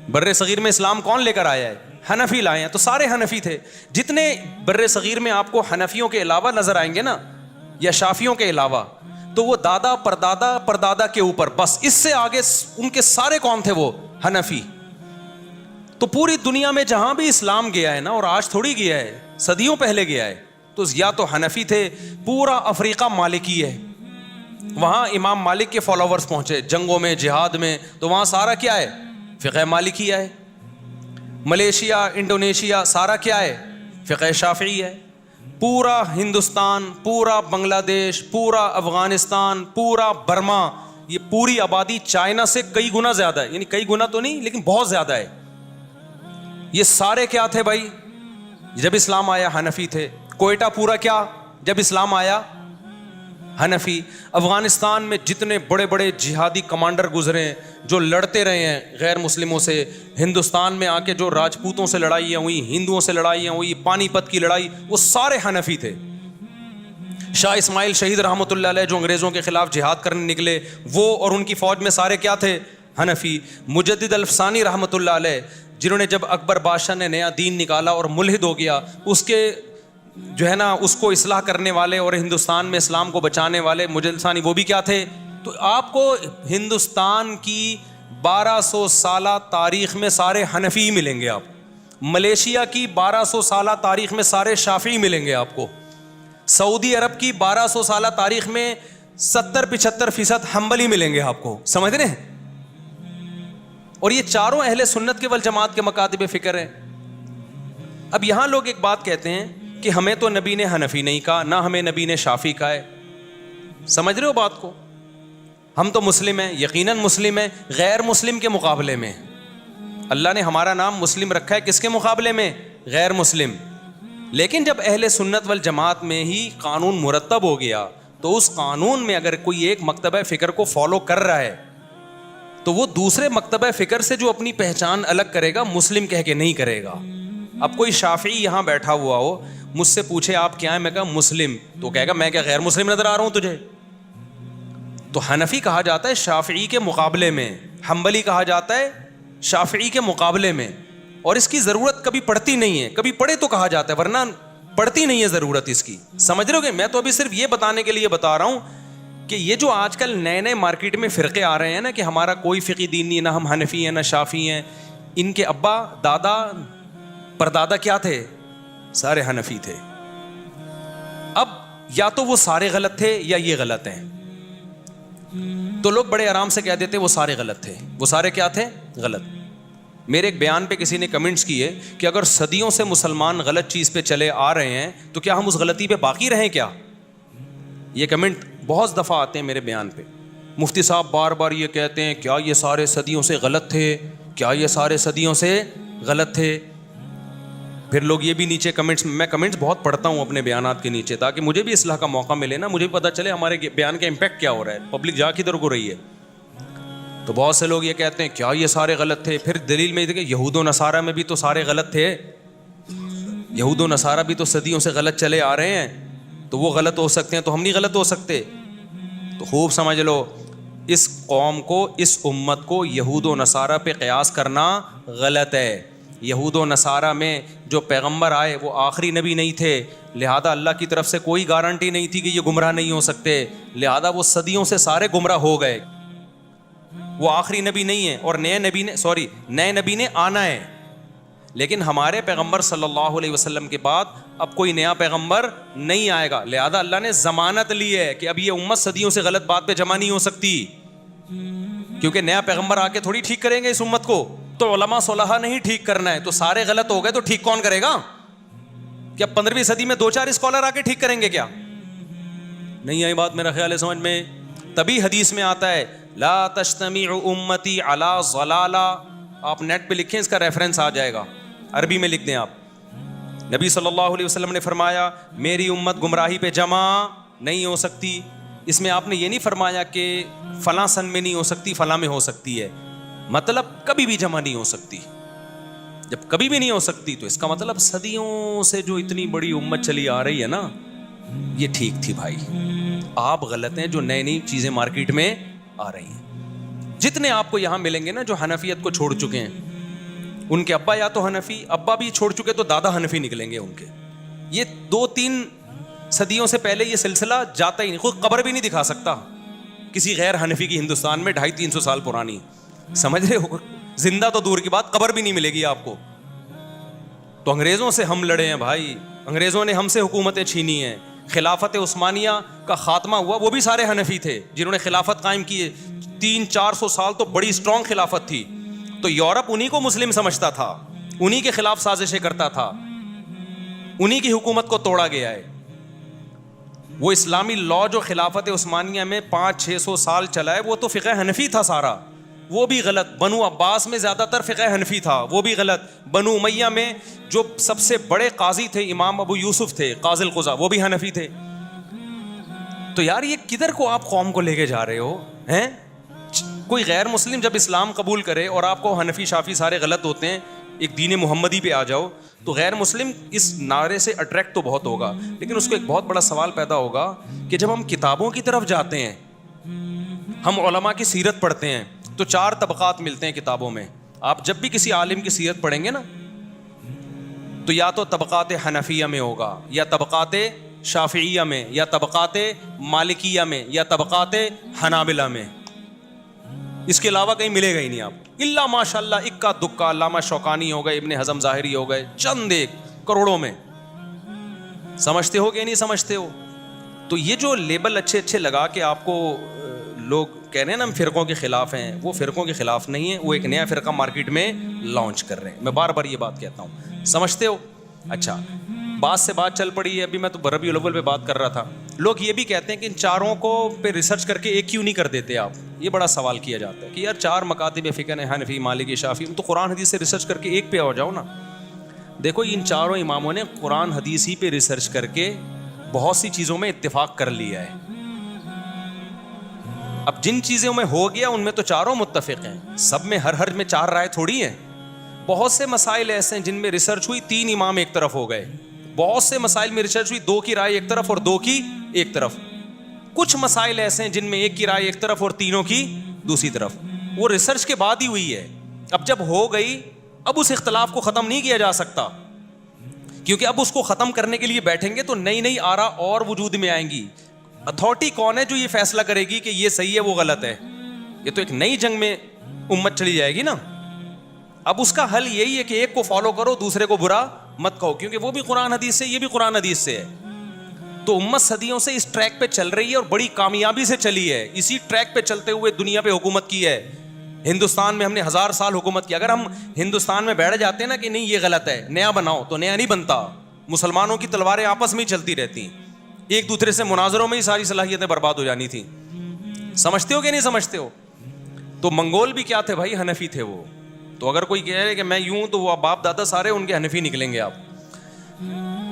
Speaker 1: بر صغیر میں اسلام کون لے کر آیا ہے؟ حنفی لائے ہیں. تو سارے حنفی تھے. جتنے بر صغیر میں آپ کو حنفیوں کے علاوہ نظر آئیں گے نا، یا شافیوں کے علاوہ، تو وہ دادا پردادا پردادا کے اوپر، بس اس سے آگے ان کے سارے کون تھے؟ وہ حنفی. تو پوری دنیا میں جہاں بھی اسلام گیا ہے نا، اور آج تھوڑی گیا ہے، صدیوں پہلے گیا ہے، تو یا تو حنفی تھے. پورا افریقہ مالکی ہے، وہاں امام مالک کے فالوورز پہنچے جنگوں میں، جہاد میں، تو وہاں سارا کیا ہے؟ فقہ مالکی ہے. ملیشیا، انڈونیشیا، سارا کیا ہے؟ فقہ شافعی ہے. پورا ہندوستان، پورا بنگلہ دیش، پورا افغانستان، پورا برما، یہ پوری آبادی چائنا سے کئی گنا زیادہ ہے، یعنی کئی گنا تو نہیں لیکن بہت زیادہ ہے. یہ سارے کیا تھے بھائی؟ جب اسلام آیا حنفی تھے. کوئٹہ پورا کیا جب اسلام آیا؟ حنفی. افغانستان میں جتنے بڑے بڑے جہادی کمانڈر گزرے ہیں جو لڑتے رہے ہیں غیر مسلموں سے، ہندوستان میں آ کے جو راجپوتوں سے لڑائیاں ہوئی، ہندوؤں سے لڑائیاں ہوئی، پانی پت کی لڑائی، وہ سارے حنفی تھے. شاہ اسماعیل شہید رحمۃ اللہ علیہ جو انگریزوں کے خلاف جہاد کرنے نکلے، وہ اور ان کی فوج میں سارے کیا تھے؟ حنفی. مجدد الفسانی رحمۃ اللہ علیہ، جنہوں نے جب اکبر بادشاہ نے نیا دین نکالا اور ملحد ہو گیا، اس کے جو ہے نا اس کو اصلاح کرنے والے اور ہندوستان میں اسلام کو بچانے والے مجدد ثانی، وہ بھی کیا تھے؟ تو آپ کو ہندوستان کی 1200 سالہ تاریخ میں سارے حنفی ملیں گے. آپ ملیشیا کی 1200 سالہ تاریخ میں سارے شافعی ملیں گے آپ کو. سعودی عرب کی 1200 سالہ تاریخ میں 70-75% حنبلی ملیں گے آپ کو. سمجھ رہے ہیں؟ اور یہ چاروں اہل سنت کے والجماعت کے مکاتب فکر ہیں. اب یہاں لوگ ایک بات کہتے ہیں کہ ہمیں تو نبی نے حنفی نہیں کہا، نہ ہمیں نبی نے شافعی کہا ہے. سمجھ رہے ہو بات کو؟ ہم تو مسلم ہیں، یقیناً مسلم ہیں، غیر مسلم کے مقابلے میں. اللہ نے ہمارا نام مسلم رکھا ہے، کس کے مقابلے میں؟ غیر مسلم. لیکن جب اہل سنت والجماعت میں ہی قانون مرتب ہو گیا تو اس قانون میں اگر کوئی ایک مکتبہ فکر کو فالو کر رہا ہے تو وہ دوسرے مکتبہ فکر سے جو اپنی پہچان الگ کرے گا، مسلم کہہ کے نہیں کرے گا. اب کوئی شافعی یہاں بیٹھا ہوا ہو، مجھ سے پوچھے آپ کیا ہیں، میں کہا مسلم، تو کہے گا میں کیا غیر مسلم نظر آ رہا ہوں تجھے؟ تو حنفی کہا جاتا ہے شافعی کے مقابلے میں، حنبلی کہا جاتا ہے شافعی کے مقابلے میں. اور اس کی ضرورت کبھی پڑتی نہیں ہے، کبھی پڑھے تو کہا جاتا ہے، ورنہ پڑتی نہیں ہے ضرورت اس کی. سمجھ رہے ہو گے؟ میں تو ابھی صرف یہ بتانے کے لیے بتا رہا ہوں کہ یہ جو آج کل نئے نئے مارکیٹ میں فرقے آ رہے ہیں نا کہ ہمارا کوئی فقہی دین نہیں، نہ ہم حنفی ہیں نہ شافعی ہیں، ان کے ابا دادا پردادا کیا تھے؟ سارے حنفی تھے. اب یا تو وہ سارے غلط تھے یا یہ غلط ہیں. تو لوگ بڑے آرام سے کہہ دیتے وہ سارے غلط تھے. وہ سارے کیا تھے؟ غلط. میرے ایک بیان پہ کسی نے کمنٹس کیے کہ اگر صدیوں سے مسلمان غلط چیز پہ چلے آ رہے ہیں تو کیا ہم اس غلطی پہ باقی رہیں کیا؟ یہ کمنٹ بہت دفعہ آتے ہیں میرے بیان پہ. مفتی صاحب بار بار یہ کہتے ہیں کیا یہ سارے صدیوں سے غلط تھے؟ کیا یہ سارے صدیوں سے غلط تھے؟ پھر لوگ یہ بھی نیچے کمنٹس، میں کمنٹس بہت پڑھتا ہوں اپنے بیانات کے نیچے تاکہ مجھے بھی اصلاح کا موقع ملے نا، مجھے بھی پتہ چلے ہمارے بیان کا امپیکٹ کیا ہو رہا ہے، پبلک جا کدھر کو رہی ہے. تو بہت سے لوگ یہ کہتے ہیں کیا یہ سارے غلط تھے؟ پھر دلیل میں کہ یہود و نصارہ میں بھی تو سارے غلط تھے، یہود و نصارہ بھی تو صدیوں سے غلط چلے آ رہے ہیں، تو وہ غلط ہو سکتے ہیں تو ہم نہیں غلط ہو سکتے. تو خوب سمجھ لو، اس قوم کو، اس امت کو یہود و نصارہ پہ قیاس کرنا غلط ہے. یہود و نصارہ میں جو پیغمبر آئے وہ آخری نبی نہیں تھے، لہذا اللہ کی طرف سے کوئی گارنٹی نہیں تھی کہ یہ گمراہ نہیں ہو سکتے، لہذا وہ صدیوں سے سارے گمراہ ہو گئے. وہ آخری نبی نہیں ہے، اور نئے نبی نے آنا ہے. لیکن ہمارے پیغمبر صلی اللہ علیہ وسلم کے بعد اب کوئی نیا پیغمبر نہیں آئے گا، لہذا اللہ نے ضمانت لی ہے کہ اب یہ امت صدیوں سے غلط بات پہ جمع نہیں ہو سکتی، کیونکہ نیا پیغمبر آ کے تھوڑی ٹھیک کریں گے اس امت کو. تو علماء صلحاء نہیں ٹھیک کرنا ہے، تو سارے غلط ہو گئے تو ٹھیک کون کرے گا؟ کیا 15ویں صدی میں 2-4 اسکالر آ کے ٹھیک کریں گے کیا؟ نہیں آئی بات میرا خیال ہے سمجھ میں. تبھی حدیث میں آتا ہے لا تجتمع امتی علی ضلالہ. آپ نیٹ پہ لکھیں، اس کا ریفرنس آ جائے گا، عربی میں لکھ دیں آپ. نبی صلی اللہ علیہ وسلم نے فرمایا میری امت گمراہی پہ جمع نہیں ہو سکتی. اس میں آپ نے یہ نہیں فرمایا کہ فلاں سن میں نہیں ہو سکتی، فلاں میں ہو سکتی ہے، مطلب کبھی بھی جمع نہیں ہو سکتی. جب کبھی بھی نہیں ہو سکتی تو اس کا مطلب صدیوں سے جو اتنی بڑی امت چلی آ رہی ہے نا، یہ ٹھیک تھی بھائی. آپ غلط ہیں جو نئی نئی چیزیں مارکیٹ میں آ رہی ہیں. جتنے آپ کو یہاں ملیں گے نا جو حنفیت کو چھوڑ چکے ہیں، ان کے ابا یا تو حنفی، ابا بھی چھوڑ چکے تو دادا حنفی نکلیں گے ان کے. یہ 2-3 صدیوں سے پہلے یہ سلسلہ جاتا ہی نہیں, کوئی قبر بھی نہیں دکھا سکتا کسی غیر حنفی کی ہندوستان میں 250-300 سال پرانی, سمجھ رہے ہو, زندہ تو دور کی بات, قبر بھی نہیں ملے گی آپ کو. تو انگریزوں سے ہم لڑے ہیں بھائی, انگریزوں نے ہم سے حکومتیں چھینی ہیں. خلافت عثمانیہ کا خاتمہ ہوا, وہ بھی سارے حنفی تھے جنہوں نے خلافت قائم کی ہے. 300-400 سال تو بڑی اسٹرانگ خلافت تھی. تو یورپ انہی کو مسلم سمجھتا تھا, انہی کے خلاف سازشیں کرتا تھا, انہی کی حکومت کو توڑا گیا ہے. وہ اسلامی لا جو خلافت عثمانیہ میں 500-600 سال چلا ہے, وہ تو فقہ حنفی تھا سارا, وہ بھی غلط. بنو عباس میں زیادہ تر فقہ حنفی تھا, وہ بھی غلط. بنو امیہ میں جو سب سے بڑے قاضی تھے امام ابو یوسف تھے قاضی القضاء, وہ بھی حنفی تھے. تو یار یہ کدھر کو آپ قوم کو لے کے جا رہے ہو ہیں؟ کوئی غیر مسلم جب اسلام قبول کرے اور آپ کو حنفی شافی سارے غلط ہوتے ہیں, ایک دین محمدی پہ آ جاؤ, تو غیر مسلم اس نعرے سے اٹریکٹ تو بہت ہوگا, لیکن اس کو ایک بہت بڑا سوال پیدا ہوگا کہ جب ہم کتابوں کی طرف جاتے ہیں, ہم علماء کی سیرت پڑھتے ہیں, تو 4 طبقات ملتے ہیں کتابوں میں. آپ جب بھی کسی عالم کی سیرت پڑھیں گے نا, تو یا تو طبقات حنفیہ میں ہوگا, یا طبقات شافعیہ میں, یا طبقات مالکیہ میں, یا طبقات حنابلہ میں. اس کے علاوہ کہیں ملے گا ہی نہیں آپ, الا ماشاء اللہ اکا دکا. علامہ شوکانی ہو گئے, ابن حزم ظاہری ہو گئے, چند ایک کروڑوں میں. سمجھتے ہو کہ نہیں سمجھتے ہو؟ تو یہ جو لیبل اچھے اچھے لگا کے آپ کو لوگ کہہ رہے ہیں نا ہم فرقوں کے خلاف ہیں, وہ فرقوں کے خلاف نہیں ہیں, وہ ایک نیا فرقہ مارکیٹ میں لانچ کر رہے ہیں. میں بار بار یہ بات کہتا ہوں, سمجھتے ہو؟ اچھا, بات سے بات چل پڑی ہے. ابھی میں تو ربیع الاول پہ بات کر رہا تھا. لوگ یہ بھی کہتے ہیں کہ ان چاروں کو پہ ریسرچ کر کے ایک کیوں نہیں کر دیتے آپ. یہ بڑا سوال کیا جاتا ہے کہ یار 4 مکاتب فقہ ہیں, حنفی, مالکی, شافعی, تو قرآن حدیث سے ریسرچ کر کے ایک پہ آ جاؤ نا. دیکھو ان چاروں اماموں نے قرآن حدیث ہی پہ ریسرچ کر کے بہت سی چیزوں میں اتفاق کر لیا ہے. اب جن چیزوں میں ہو گیا ان میں تو چاروں متفق ہیں, سب میں ہر میں 4 رائے تھوڑی ہیں. بہت سے مسائل ایسے ہیں جن میں ریسرچ ہوئی 3 امام ایک طرف ہو گئے. بہت سے مسائل میں ریسرچ ہوئی 2 کی رائے ایک طرف اور 2 کی ایک طرف. کچھ مسائل ایسے ہیں جن میں 1 کی رائے ایک طرف اور 3 کی دوسری طرف. وہ ریسرچ کے بعد ہی ہوئی ہے. اب جب ہو گئی, اب اس اختلاف کو ختم نہیں کیا جا سکتا, کیونکہ اب اس کو ختم کرنے کے لیے بیٹھیں گے تو نئی آرا اور وجود میں آئیں گی. اتھارٹی کون ہے جو یہ فیصلہ کرے گی کہ یہ صحیح ہے وہ غلط ہے؟ یہ تو ایک نئی جنگ میں امت چلی جائے گی نا. اب اس کا حل یہی ہے کہ ایک کو فالو کرو, دوسرے کو برا مت کہو, کیونکہ وہ بھی قرآن حدیث سے, یہ بھی قرآن حدیث سے ہے. تو امت صدیوں سے اس ٹریک پہ چل رہی ہے اور بڑی کامیابی سے چلی ہے. اسی ٹریک پہ چلتے ہوئے دنیا پہ حکومت کی ہے. ہندوستان میں ہم نے 1000 سال حکومت کی. اگر ہم ہندوستان میں بیٹھ جاتے ہیں نا کہ نہیں یہ غلط ہے, نیا بناؤ, تو نیا نہیں بنتا. مسلمانوں کی تلواریں آپس میں ہی چلتی رہتی, ایک دوسرے سے مناظروں میں ہی ساری صلاحیتیں برباد ہو جانی تھیں. سمجھتے ہو کہ نہیں سمجھتے ہو؟ تو منگول بھی کیا تھے بھائی؟ حنفی تھے وہ. تو اگر کوئی کہہ رہے کہ میں یوں, تو وہ باپ دادا سارے ان کے حنفی نکلیں گے آپ.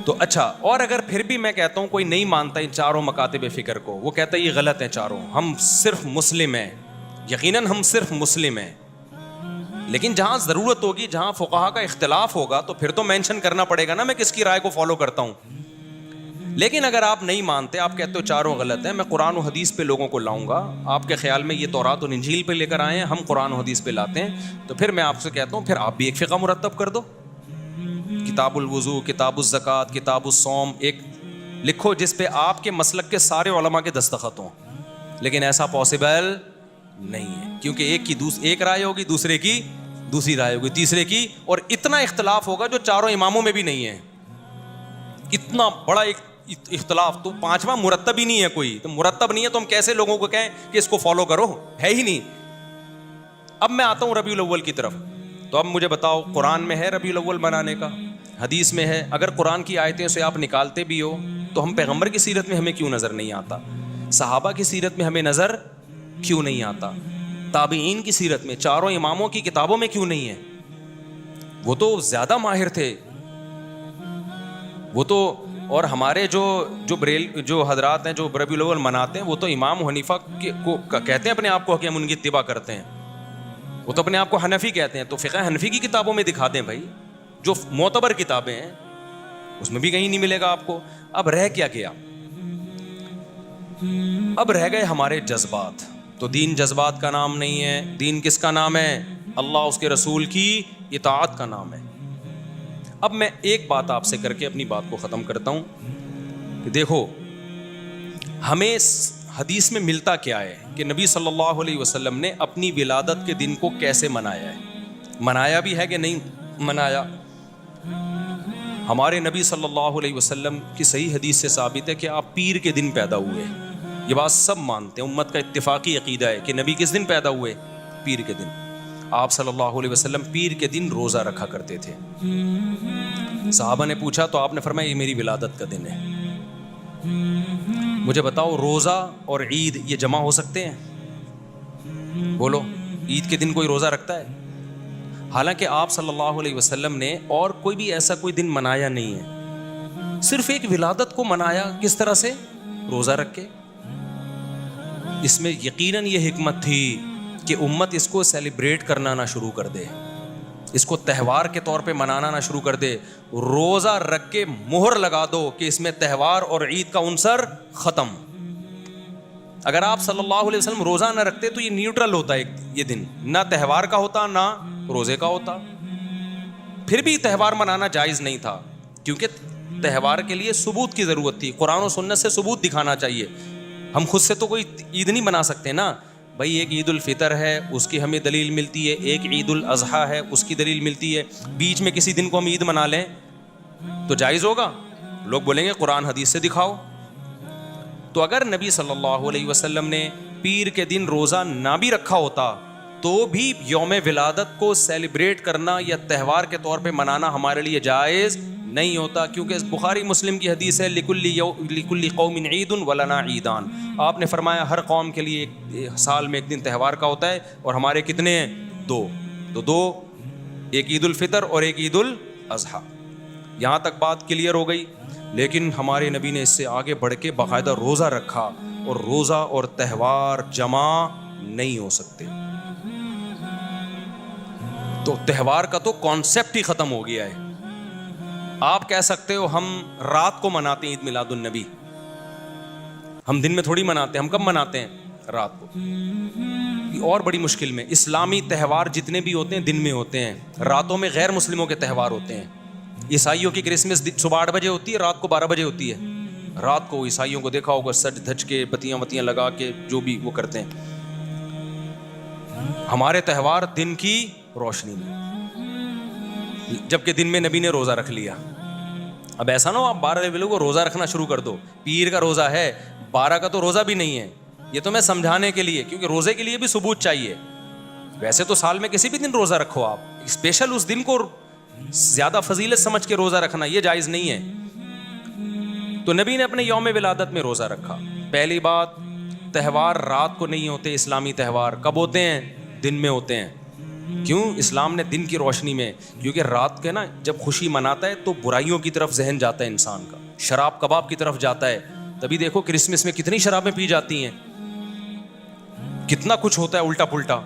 Speaker 1: تو اچھا, اور اگر پھر بھی میں کہتا ہوں کوئی نہیں مانتا ان چاروں مکاتب فکر کو, وہ کہتا ہے یہ غلط ہیں چاروں, ہم صرف مسلم ہیں, یقیناً ہم صرف مسلم ہیں, لیکن جہاں ضرورت ہوگی, جہاں فقہا کا اختلاف ہوگا, تو پھر تو مینشن کرنا پڑے گا نا میں کس کی رائے کو فالو کرتا ہوں. لیکن اگر آپ نہیں مانتے, آپ کہتے ہو چاروں غلط ہیں, میں قرآن و حدیث پہ لوگوں کو لاؤں گا. آپ کے خیال میں یہ تورات و انجیل پہ لے کر آئے ہیں, ہم قرآن و حدیث پہ لاتے ہیں, تو پھر میں آپ سے کہتا ہوں پھر آپ بھی ایک فقہ مرتب کر دو. کتاب الوضو, کتاب الزکوٰۃ, کتاب الصوم ایک لکھو جس پہ آپ کے مسلک کے سارے علماء کے دستخط ہوں. لیکن ایسا پاسبل نہیں ہے, کیونکہ ایک رائے ہوگی, دوسرے کی دوسری رائے ہوگی, تیسرے کی, اور اتنا اختلاف ہوگا جو چاروں اماموں میں بھی نہیں ہے. اتنا بڑا ایک اختلاف, تو 5واں مرتب ہی نہیں ہے کوئی. تو مرتب نہیں ہے تو ہم کیسے لوگوں کو کہیں کہ اس کو فالو کرو؟ ہے ہی نہیں. اب میں آتا ہوں ربیع الاول کی طرف. تو اب مجھے بتاؤ, قرآن میں ہے ربیع الاول منانے کا, حدیث میں ہے. اگر قرآن کی آیتیں سے آپ نکالتے بھی ہو, تو ہم پیغمبر کی سیرت میں ہمیں کیوں نظر نہیں آتا؟ صحابہ کی سیرت میں ہمیں نظر کیوں نہیں آتا؟ تابعین کی سیرت میں, چاروں اماموں کی کتابوں میں کیوں نہیں ہے؟ وہ تو زیادہ ماہر تھے وہ تو. اور ہمارے جو حضرات ہیں جو ربیع الاول مناتے ہیں, وہ تو امام حنیفہ کو کہتے ہیں اپنے آپ کو کہ ہم ان کی اتباع کرتے ہیں. وہ تو اپنے آپ کو حنفی کہتے ہیں. تو فقہ حنفی کی کتابوں میں دکھا دیں بھائی, جو معتبر کتابیں ہیں, اس میں بھی کہیں نہیں ملے گا آپ کو. اب رہ کیا گیا؟ اب رہ گئے ہمارے جذبات. تو دین جذبات کا نام نہیں ہے. دین کس کا نام ہے؟ اللہ, اس کے رسول کی اطاعت کا نام ہے. اب میں ایک بات آپ سے کر کے اپنی بات کو ختم کرتا ہوں. کہ دیکھو ہمیں حدیث میں ملتا کیا ہے کہ نبی صلی اللہ علیہ وسلم نے اپنی ولادت کے دن کو کیسے منایا ہے، منایا بھی ہے کہ نہیں منایا۔ ہمارے نبی صلی اللہ علیہ وسلم کی صحیح حدیث سے ثابت ہے کہ آپ پیر کے دن پیدا ہوئے، یہ بات سب مانتے ہیں، امت کا اتفاقی عقیدہ ہے کہ نبی کس دن پیدا ہوئے؟ پیر کے دن۔ آپ صلی اللہ علیہ وسلم پیر کے دن روزہ رکھا کرتے تھے۔ صحابہ نے پوچھا تو آپ نے فرمایا یہ میری ولادت کا دن ہے۔ مجھے بتاؤ روزہ اور عید یہ جمع ہو سکتے ہیں؟ بولو، عید کے دن کوئی روزہ رکھتا ہے؟ حالانکہ آپ صلی اللہ علیہ وسلم نے اور کوئی بھی ایسا کوئی دن منایا نہیں ہے، صرف ایک ولادت کو منایا، کس طرح سے؟ روزہ رکھ کے۔ اس میں یقیناً یہ حکمت تھی کہ امت اس کو سیلیبریٹ کرنا نہ شروع کر دے، اس کو تہوار کے طور پہ منانا نہ شروع کر دے، روزہ رکھ کے مہر لگا دو کہ اس میں تہوار اور عید کا عنصر ختم۔ اگر آپ صلی اللہ علیہ وسلم روزہ نہ رکھتے تو یہ نیوٹرل ہوتا ہے، یہ دن نہ تہوار کا ہوتا نہ روزے کا ہوتا۔ پھر بھی تہوار منانا جائز نہیں تھا، کیونکہ تہوار کے لیے ثبوت کی ضرورت تھی، قرآن و سنت سے ثبوت دکھانا چاہیے۔ ہم خود سے تو کوئی عید نہیں بنا سکتے نا بھائی، ایک عید الفطر ہے اس کی ہمیں دلیل ملتی ہے، ایک عید الاضحیٰ ہے اس کی دلیل ملتی ہے، بیچ میں کسی دن کو ہم عید منا لیں تو جائز ہوگا؟ لوگ بولیں گے قرآن حدیث سے دکھاؤ۔ تو اگر نبی صلی اللہ علیہ وسلم نے پیر کے دن روزہ نہ بھی رکھا ہوتا تو بھی یوم ولادت کو سیلیبریٹ کرنا یا تہوار کے طور پہ منانا ہمارے لیے جائز نہیں ہوتا، کیونکہ بخاری مسلم کی حدیث ہے لِكُلِّ قَوْمٍ عِيدٌ وَلَنَا عِيدَانِ۔ آپ نے فرمایا ہر قوم کے لیے ایک سال میں ایک دن تہوار کا ہوتا ہے، اور ہمارے کتنے ہیں؟ دو، ایک عید الفطر اور ایک عید الاضحیٰ۔ یہاں تک بات کلیئر ہو گئی۔ لیکن ہمارے نبی نے اس سے آگے بڑھ کے باقاعدہ روزہ رکھا، اور روزہ اور تہوار جمع نہیں ہو سکتے۔ تو تہوار کا تو کانسیپٹ ہی ختم ہو گیا ہے۔ آپ کہہ سکتے ہو ہم رات کو مناتے ہیں عید میلاد النبی، ہم دن میں تھوڑی مناتے ہیں، ہم کب مناتے ہیں؟ رات کو۔ اور بڑی مشکل میں اسلامی تہوار جتنے بھی ہوتے ہیں دن میں ہوتے ہیں، راتوں میں غیر مسلموں کے تہوار ہوتے ہیں۔ عیسائیوں کی کرسمس صبح 8 بجے ہوتی ہے، رات کو 12 بجے ہوتی ہے۔ رات کو عیسائیوں کو دیکھا ہوگا سج دھج کے بتیاں وتیاں لگا کے جو بھی وہ کرتے ہیں۔ ہمارے تہوار دن کی روشنی میں، جبکہ دن میں نبی نے روزہ رکھ لیا۔ اب ایسا نہ ہو آپ 12 بجے کو روزہ رکھنا شروع کر دو، پیر کا روزہ ہے، 12 کا تو روزہ بھی نہیں ہے۔ یہ تو میں سمجھانے کے لیے، کیونکہ روزے کے لیے بھی ثبوت چاہیے۔ ویسے تو سال میں کسی بھی دن روزہ رکھو، آپ اسپیشل اس دن کو زیادہ فضیلت سمجھ کے روزہ رکھنا یہ جائز نہیں ہے۔ تو نبی نے اپنے یوم ولادت میں روزہ رکھا۔ پہلی بات، تہوار رات کو نہیں ہوتے، اسلامی تہوار کب ہوتے ہیں؟ دن میں ہوتے ہیں۔ کیوں؟ اسلام نے دن کی روشنی میں، کیونکہ رات کے نا جب خوشی مناتا ہے تو برائیوں کی طرف ذہن جاتا ہے انسان کا، شراب کباب کی طرف جاتا ہے۔ تبھی دیکھو کرسمس میں کتنی شرابیں پی جاتی ہیں، کتنا کچھ ہوتا ہے الٹا پلٹا۔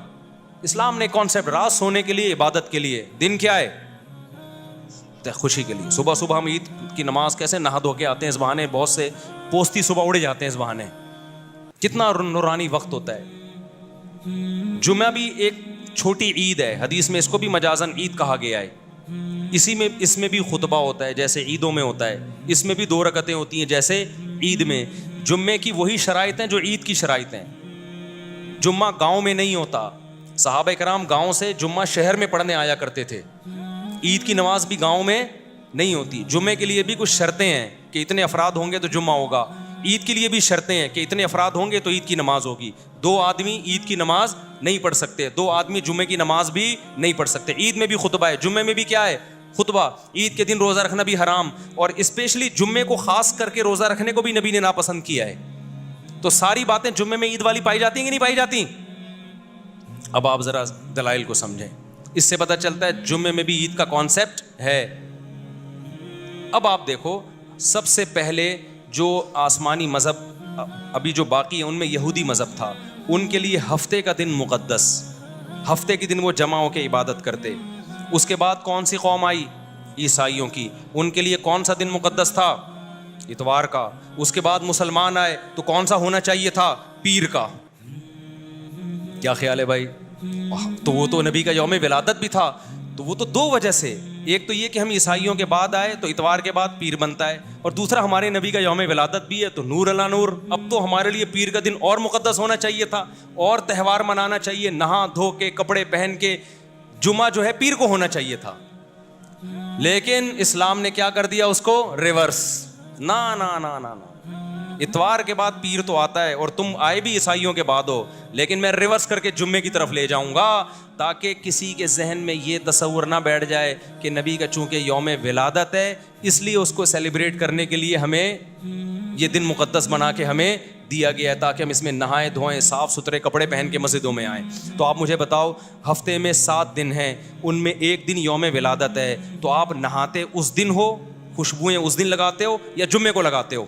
Speaker 1: اسلام نے کانسیپٹ رات سونے کے لیے، عبادت کے لیے، دن کیا ہے؟ خوشی کے لیے۔ صبح صبح ہم عید کی نماز کیسے نہا دھو کے آتے ہیں، اس بہانے بہت سے پوستی صبح اڑے جاتے ہیں، اس بہانے کتنا نورانی وقت ہوتا ہے۔ جمعہ بھی ایک چھوٹی عید ہے، حدیث میں اس کو بھی مجازاً عید کہا گیا ہے۔ اس میں بھی خطبہ ہوتا ہے جیسے عیدوں میں ہوتا ہے، اس میں بھی 2 رکعتیں ہوتی ہیں جیسے عید میں۔ جمعے کی وہی شرائط ہیں جو عید کی شرائط ہیں۔ جمعہ گاؤں میں نہیں ہوتا، صحابہ کرام گاؤں سے جمعہ شہر میں پڑھنے آیا کرتے تھے۔ عید کی نماز بھی گاؤں میں نہیں ہوتی۔ جمعے کے لیے بھی کچھ شرطیں ہیں کہ اتنے افراد ہوں گے تو جمعہ ہوگا۔ عید کے لیے بھی شرطیں ہیں کہ اتنے افراد ہوں گے تو عید کی نماز ہوگی۔ 2 آدمی عید کی نماز نہیں پڑھ سکتے، 2 آدمی جمعے کی نماز بھی نہیں پڑھ سکتے۔ عید میں بھی خطبہ ہے، جمعے میں بھی کیا ہے؟ خطبہ۔ عید کے دن روزہ رکھنا بھی حرام، اور اسپیشلی جمعے کو خاص کر کے روزہ رکھنے کو بھی نبی نے ناپسند کیا ہے۔ تو ساری باتیں جمعے میں عید والی پائی جاتی ہیں کہ نہیں پائی جاتی؟ اب آپ ذرا دلائل کو سمجھیں، اس سے پتہ چلتا ہے جمعے میں بھی عید کا کانسیپٹ ہے۔ اب آپ دیکھو، سب سے پہلے جو آسمانی مذہب ابھی جو باقی ہیں ان میں یہودی مذہب تھا، ان کے لیے ہفتے کا دن مقدس، ہفتے کے دن وہ جمع ہو کے عبادت کرتے۔ اس کے بعد کون سی قوم آئی؟ عیسائیوں کی، ان کے لیے کون سا دن مقدس تھا؟ اتوار کا۔ اس کے بعد مسلمان آئے تو کون سا ہونا چاہیے تھا؟ پیر کا۔ کیا خیال ہے بھائی؟ تو وہ تو نبی کا یوم ولادت بھی تھا، تو وہ تو 2 وجہ سے، ایک تو یہ کہ ہم عیسائیوں کے بعد آئے تو اتوار کے بعد پیر بنتا ہے, اور دوسرا ہمارے نبی کا یوم ولادت بھی ہے تو نور علی نور. اب تو ہمارے لیے پیر کا دن اور مقدس ہونا چاہیے تھا, اور تہوار منانا چاہیے, نہا دھو کے کپڑے پہن کے. جمعہ جو ہے پیر کو ہونا چاہیے تھا, لیکن اسلام نے کیا کر دیا اس کو ریورس. نا نا نا نا نا, اتوار کے بعد پیر تو آتا ہے, اور تم آئے بھی عیسائیوں کے بعد ہو, لیکن میں ریورس کر کے جمعے کی طرف لے جاؤں گا, تاکہ کسی کے ذہن میں یہ تصور نہ بیٹھ جائے کہ نبی کا چونکہ یوم ولادت ہے اس لیے اس کو سیلیبریٹ کرنے کے لیے ہمیں یہ دن مقدس بنا کے ہمیں دیا گیا ہے, تاکہ ہم اس میں نہائیں دھوئیں, صاف ستھرے کپڑے پہن کے مسجدوں میں آئیں. تو آپ مجھے بتاؤ, ہفتے میں 7 دن ہیں, ان میں ایک دن یوم ولادت ہے, تو آپ نہاتے اس دن ہو, خوشبوئیں اس دن لگاتے ہو, یا جمعے کو لگاتے ہو؟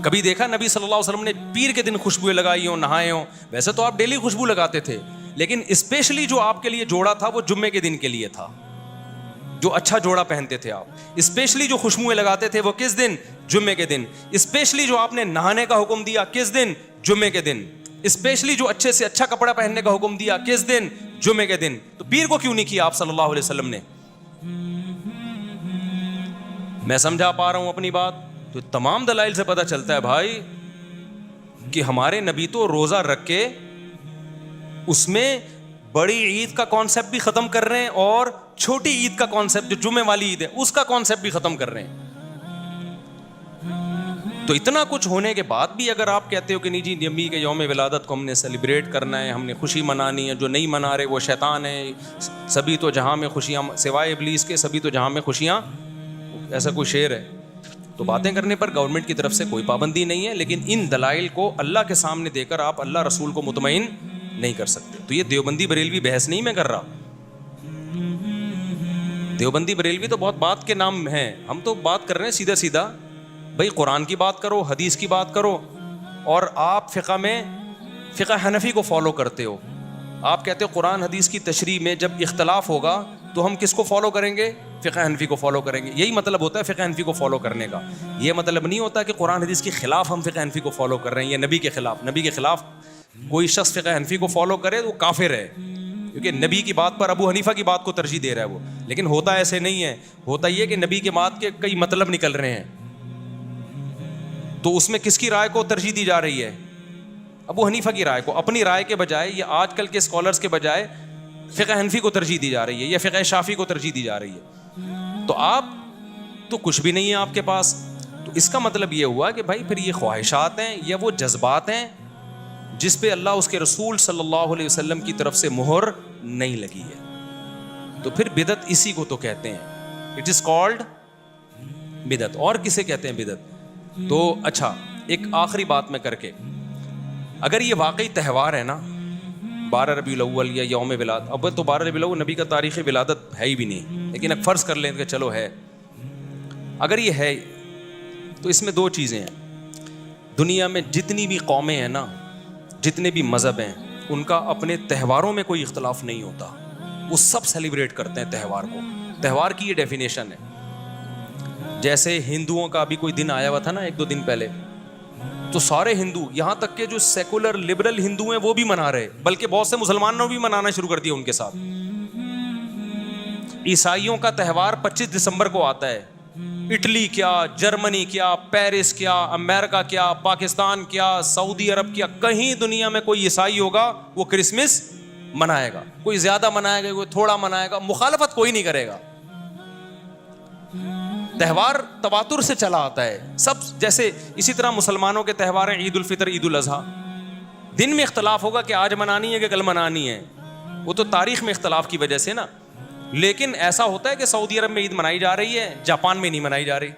Speaker 1: کبھی دیکھا نبی صلی اللہ علیہ وسلم نے پیر کے دن خوشبوئیں لگائی ہوں, نہائے ہوں؟ ویسے تو آپ ڈیلی خوشبو لگاتے تھے, لیکن اسپیشلی جو آپ کے لیے جوڑا تھا وہ جمعے کے دن کے لیے تھا. جو اچھا جوڑا پہنتے تھے آپ, اسپیشلی جو خوشبوئیں لگاتے تھے وہ کس دن؟ جمعے کے دن. اسپیشلی جو آپ نے نہانے کا حکم دیا کس دن؟ جمعے کے دن. اسپیشلی جو اچھے سے اچھا کپڑا پہننے کا حکم دیا کس دن؟ جمعے کے دن. تو پیر کو کیوں نہیں کیا آپ صلی اللہ علیہ وسلم نے؟ میں سمجھا پا رہا ہوں اپنی بات؟ تو تمام دلائل سے پتہ چلتا ہے بھائی کہ ہمارے نبی تو روزہ رکھ کے اس میں بڑی عید کا کانسیپٹ بھی ختم کر رہے ہیں, اور چھوٹی عید کا کانسیپٹ جو جمعے والی عید ہے اس کا کانسیپٹ بھی ختم کر رہے ہیں. تو اتنا کچھ ہونے کے بعد بھی اگر آپ کہتے ہو کہ نہیں جی نبی کے یوم ولادت کو ہم نے سیلیبریٹ کرنا ہے, ہم نے خوشی منانی ہے, جو نہیں منا رہے وہ شیطان ہے, سبھی تو جہاں میں خوشیاں سوائے ابلیس کے, سبھی تو جہاں میں خوشیاں, ایسا کوئی شعر ہے. تو باتیں کرنے پر گورنمنٹ کی طرف سے کوئی پابندی نہیں ہے, لیکن ان دلائل کو اللہ کے سامنے دے کر آپ اللہ رسول کو مطمئن نہیں کر سکتے. تو یہ دیوبندی بریلوی بحث نہیں میں کر رہا, دیوبندی بریلوی تو بہت بات کے نام ہیں, ہم تو بات کر رہے ہیں سیدھا سیدھا. بھائی قرآن کی بات کرو, حدیث کی بات کرو, اور آپ فقہ میں فقہ حنفی کو فالو کرتے ہو. آپ کہتے ہو قرآن حدیث کی تشریح میں جب اختلاف ہوگا تو ہم کس کو فالو کریں گے؟ فقہ حنفی کو فالو کریں گے. یہی مطلب ہوتا ہے فقہ حنفی کو فالو کرنے کا. یہ مطلب نہیں ہوتا کہ قرآن حدیث کے خلاف ہم فقہ حنفی کو فالو کر رہے ہیں, یا نبی کے خلاف. نبی کے خلاف کوئی شخص فقہ حنفی کو فالو کرے تو وہ کافر ہے, کیونکہ نبی کی بات پر ابو حنیفہ کی بات کو ترجیح دے رہا ہے وہ. لیکن ہوتا ایسے نہیں ہے, ہوتا یہ کہ نبی کے بات کے کئی مطلب نکل رہے ہیں, تو اس میں کس کی رائے کو ترجیح دی جا رہی ہے؟ ابو حنیفہ کی رائے کو. اپنی رائے کے بجائے, یا آج کل کے اسکالرس کے بجائے فقہ حنفی کو ترجیح دی جا رہی ہے, یا فقہ شافعی کو ترجیح دی جا رہی ہے. تو آپ تو کچھ بھی نہیں ہے آپ کے پاس. تو اس کا مطلب یہ ہوا کہ بھائی پھر یہ خواہشات ہیں یا وہ جذبات ہیں جس پہ اللہ اس کے رسول صلی اللہ علیہ وسلم کی طرف سے مہر نہیں لگی ہے. تو پھر بدعت اسی کو تو کہتے ہیں, اٹ از کالڈ بدعت. اور کسے کہتے ہیں بدعت؟ تو اچھا ایک آخری بات میں کر کے, اگر یہ واقعی تہوار ہے نا 12 ربیع الاول یا یوم ولادت, اب تو 12 ربیع الاول نبی کا تاریخ ولادت ہے ہی بھی نہیں, لیکن اب فرض کر لیں کہ چلو ہے, اگر یہ ہے تو اس میں 2 چیزیں ہیں. دنیا میں جتنی بھی قومیں ہیں نا, جتنے بھی مذہب ہیں, ان کا اپنے تہواروں میں کوئی اختلاف نہیں ہوتا, وہ سب سیلیبریٹ کرتے ہیں تہوار کو. تہوار کی یہ ڈیفینیشن ہے. جیسے ہندوؤں کا بھی کوئی دن آیا ہوا تھا نا 1-2 دن پہلے, تو سارے ہندو, یہاں تک کہ جو سیکولر لبرل ہندو ہیں وہ بھی منا رہے, بلکہ بہت سے مسلمانوں بھی منانا شروع کر دیا ان کے ساتھ. عیسائیوں کا تہوار 25 دسمبر کو آتا ہے. اٹلی کیا, جرمنی کیا, پیرس کیا, امریکہ کیا, پاکستان کیا, سعودی عرب کیا, کہیں دنیا میں کوئی عیسائی ہوگا وہ کرسمس منائے گا. کوئی زیادہ منائے گا, کوئی تھوڑا منائے گا, مخالفت کوئی نہیں کرے گا. تہوار تواتر سے چلا آتا ہے سب. جیسے اسی طرح مسلمانوں کے تہوار ہیں عید الفطر, عید الاضحیٰ. دن میں اختلاف ہوگا کہ آج منانی ہے کہ کل منانی ہے, وہ تو تاریخ میں اختلاف کی وجہ سے نا. لیکن ایسا ہوتا ہے کہ سعودی عرب میں عید منائی جا رہی ہے, جاپان میں نہیں منائی جا رہی.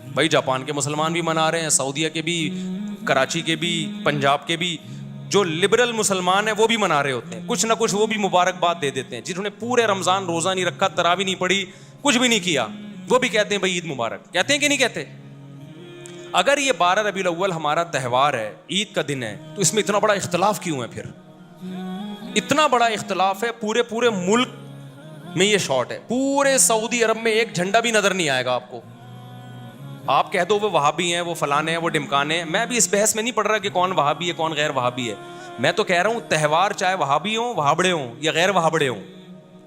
Speaker 1: بھائی جاپان کے مسلمان بھی منا رہے ہیں, سعودیہ کے بھی, کراچی کے بھی, پنجاب کے بھی. جو لبرل مسلمان ہیں وہ بھی منا رہے ہوتے ہیں, کچھ نہ کچھ وہ بھی مبارکباد دے دیتے ہیں. جنہوں نے پورے رمضان روزہ نہیں رکھا, تراویح نہیں پڑھی, کچھ بھی نہیں کیا, وہ بھی کہتے ہیں بھائی عید مبارک. کہتے ہیں کہ نہیں کہتے؟ اگر یہ 12 ربیع الاول ہمارا تہوار ہے, عید کا دن ہے, تو اس میں اتنا بڑا اختلاف کیوں ہے؟ پھر اتنا بڑا اختلاف ہے, پورے ملک میں یہ شارٹ ہے. پورے سعودی عرب میں ایک جھنڈا بھی نظر نہیں آئے گا آپ کو. آپ کہہ دو وہ وہابی ہیں, وہ فلانے ہیں, وہ ڈمکانے ہیں. میں بھی اس بحث میں نہیں پڑھ رہا کہ کون وہابی ہے کون غیر وہابی ہے. میں تو کہہ رہا ہوں تہوار چاہے وہابی ہوں, وہابڑے ہوں یا غیر وہابڑے ہوں,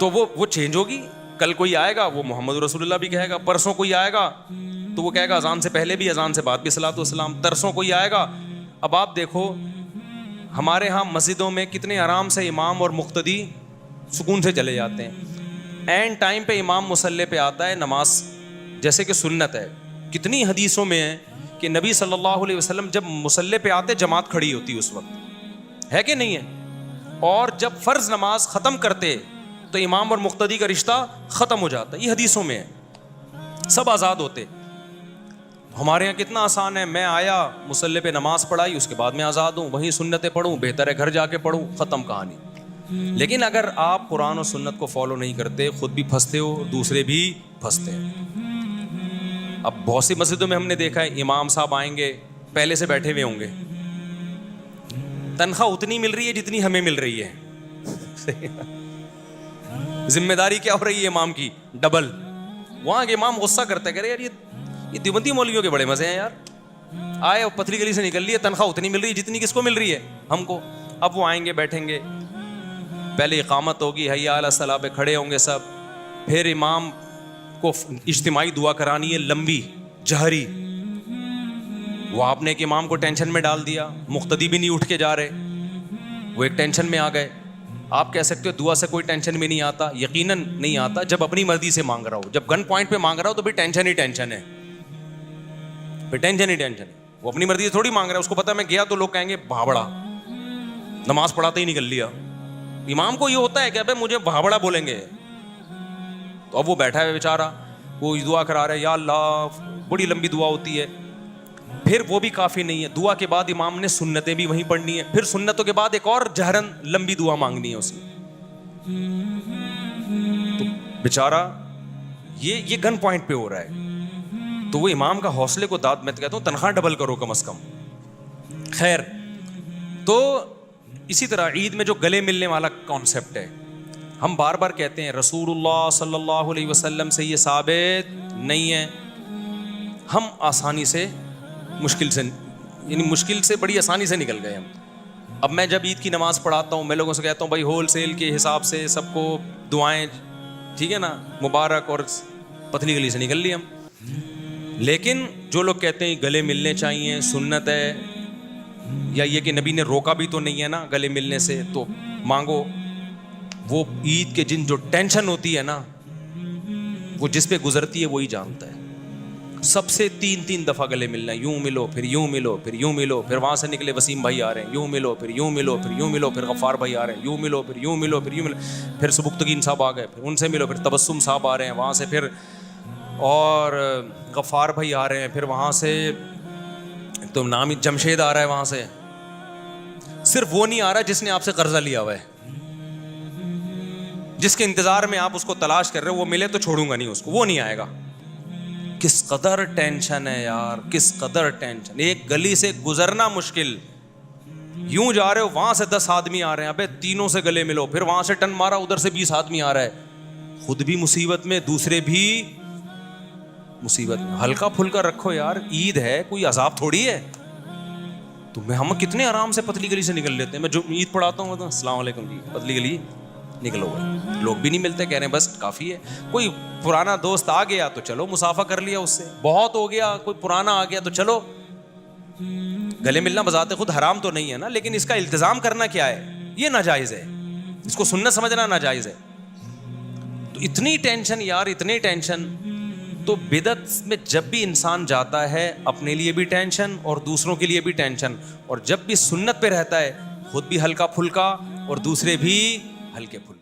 Speaker 1: تو وہ چینج ہوگی. کل کوئی آئے گا وہ محمد رسول اللہ بھی کہے گا, پرسوں کوئی آئے گا تو وہ کہے گا اذان سے پہلے بھی اذان سے بعد بھی صلاۃ والسلام, ترسوں کوئی آئے گا. اب آپ دیکھو ہمارے ہاں مسجدوں میں کتنے آرام سے امام اور مقتدی سکون سے چلے جاتے ہیں, اینڈ ٹائم پہ امام مصلی پہ آتا ہے, نماز جیسے کہ سنت ہے. کتنی حدیثوں میں ہے کہ نبی صلی اللہ علیہ وسلم جب مصلی پہ آتے جماعت کھڑی ہوتی اس وقت, ہے کہ نہیں ہے, اور جب فرض نماز ختم کرتے تو امام اور مقتدی کا رشتہ ختم ہو جاتا. یہ حدیثوں میں ہے, سب آزاد ہوتے. ہمارے یہاں کتنا آسان ہے, میں آیا مصلی پہ نماز پڑھائی, اس کے بعد میں آزاد ہوں, وہیں سنتیں پڑھوں, بہتر ہے گھر جا کے پڑھوں, ختم کہانی. لیکن اگر آپ قرآن اور سنت کو فالو نہیں کرتے, خود بھی پھنستے ہو, دوسرے بھی پھنستے ہیں. اب بہت سی مسجدوں میں ہم نے دیکھا ہے امام صاحب آئیں گے, پہلے سے بیٹھے ہوئے ہوں گے, تنخواہ اتنی مل رہی ہے جتنی ہمیں مل رہی ہے. ذمہ داری کیا ہو رہی ہے امام کی, ڈبل. وہاں کے امام غصہ کرتے کہ یار یہ دیوبندی مولویوں کے بڑے مزے ہیں یار, آئے اور پتلی گلی سے نکل لیے, تنخواہ اتنی مل رہی ہے جتنی کس کو مل رہی ہے, ہم کو. اب وہ آئیں گے, بیٹھیں گے, پہلے اقامت ہوگی, حی علی الصلاۃ پہ کھڑے ہوں گے سب, پھر امام کو اجتماعی دعا کرانی ہے لمبی جہری. وہ آپ نے ایک امام کو ٹینشن میں ڈال دیا, مقتدی بھی نہیں اٹھ کے جا رہے, وہ ایک ٹینشن میں آ گئے. آپ کہہ سکتے ہو دعا سے کوئی ٹینشن میں نہیں آتا, یقیناً نہیں آتا جب اپنی مرضی سے مانگ رہا ہو. جب گن پوائنٹ پہ مانگ رہا ہو تو بھی ٹینشن ہی ٹینشن ہے, پھر ٹینشن ہی ٹینشن ہے. وہ اپنی مرضی سے تھوڑی مانگ رہا ہے, اس کو پتا میں گیا تو لوگ کہیں گے بھابڑا, نماز پڑھاتے ہی نکل لیا. امام کو یہ ہوتا ہے کہ ابے مجھے بھابڑا بولیں گے, تو اب وہ بیٹھا ہے بیچارہ, وہ دعا کرا رہا ہے, یا اللہ, بڑی لمبی دعا ہوتی ہے. پھر وہ بھی کافی نہیں ہے, دعا کے بعد امام نے سنتیں بھی وہیں پڑھنی ہے, پھر سنتوں کے بعد ایک اور جہرن لمبی دعا مانگنی ہے اس نے. تو بیچارہ یہ گن پوائنٹ پہ ہو رہا ہے. تو وہ امام کا حوصلے کو داد, میں کہتا ہوں تنخواہ ڈبل کرو کم از کم. خیر, تو اسی طرح عید میں جو گلے ملنے والا کانسیپٹ ہے, ہم بار بار کہتے ہیں رسول اللہ صلی اللہ علیہ وسلم سے یہ ثابت نہیں ہے. ہم آسانی سے مشکل سے بڑی آسانی سے نکل گئے ہم. اب میں جب عید کی نماز پڑھاتا ہوں, میں لوگوں سے کہتا ہوں بھائی ہول سیل کے حساب سے سب کو دعائیں, ٹھیک ہے نا, مبارک, اور پتلی گلی سے نکل لی ہم. لیکن جو لوگ کہتے ہیں گلے ملنے چاہیے, سنت ہے, یا یہ کہ نبی نے روکا بھی تو نہیں ہے نا گلے ملنے سے, تو مانگو. وہ عید کے دن جو ٹینشن ہوتی ہے نا, وہ جس پہ گزرتی ہے وہی جانتا ہے. سب سے 3 دفعہ گلے ملنا ہے, یوں ملو, پھر یوں ملو, پھر یوں ملو, پھر وہاں سے نکلے وسیم بھائی آ رہے ہیں, یوں ملو, پھر یوں ملو, پھر یوں ملو, پھر غفار بھائی آ رہے ہیں, یوں ملو, پھر یوں ملو, پھر یوں ملو, پھر سبکتگین صاحب آ گئے, پھر ان سے ملو, پھر تبسم صاحب آ رہے ہیں وہاں سے, پھر اور غفار بھائی آ رہے ہیں, پھر وہاں سے تو نام جمشید آ رہا ہے وہاں سے. صرف وہ نہیں آ رہا جس نے آپ سے قرضہ لیا ہوا ہے, جس کے انتظار میں آپ اس کو تلاش کر رہے ہو, وہ ملے تو چھوڑوں گا نہیں اس کو, وہ نہیں آئے گا. کس قدر ٹینشن ہے یار, کس قدر ٹینشن. ایک گلی سے گزرنا مشکل, یوں جا رہے ہو وہاں سے 10 آدمی آ رہے ہیں, ابے تینوں سے گلے ملو, پھر وہاں سے ٹن مارا, ادھر سے 20 آدمی آ رہا ہے, خود بھی مصیبت میں, دوسرے بھی مصیبت میں. ہلکا پھلکا رکھو یار, عید ہے, کوئی عذاب تھوڑی ہے. تو ہم کتنے آرام سے پتلی گلی سے نکل لیتے ہیں. میں جو عید پڑھاتا ہوں تو السلام علیکم جی, پتلی گلی نکلو گئے, لوگ بھی نہیں ملتے, کہہ رہے ہیں بس کافی ہے. کوئی پرانا دوست آ گیا تو چلو مسافہ کر لیا اس سے, بہت ہو گیا, کوئی پرانا آ گیا تو چلو. گلے ملنا بذات خود حرام تو نہیں ہے نا, لیکن اس کا التزام کرنا کیا ہے, یہ ناجائز ہے, اس کو سنت سمجھنا ناجائز ہے. تو اتنی ٹینشن یار, اتنی ٹینشن. تو بدعت میں جب بھی انسان جاتا ہے اپنے لیے بھی ٹینشن اور دوسروں کے لیے بھی ٹینشن, اور جب بھی سنت پہ رہتا ہے خود بھی ہلکا پھلکا اور دوسرے بھی ہلکے پھلکے.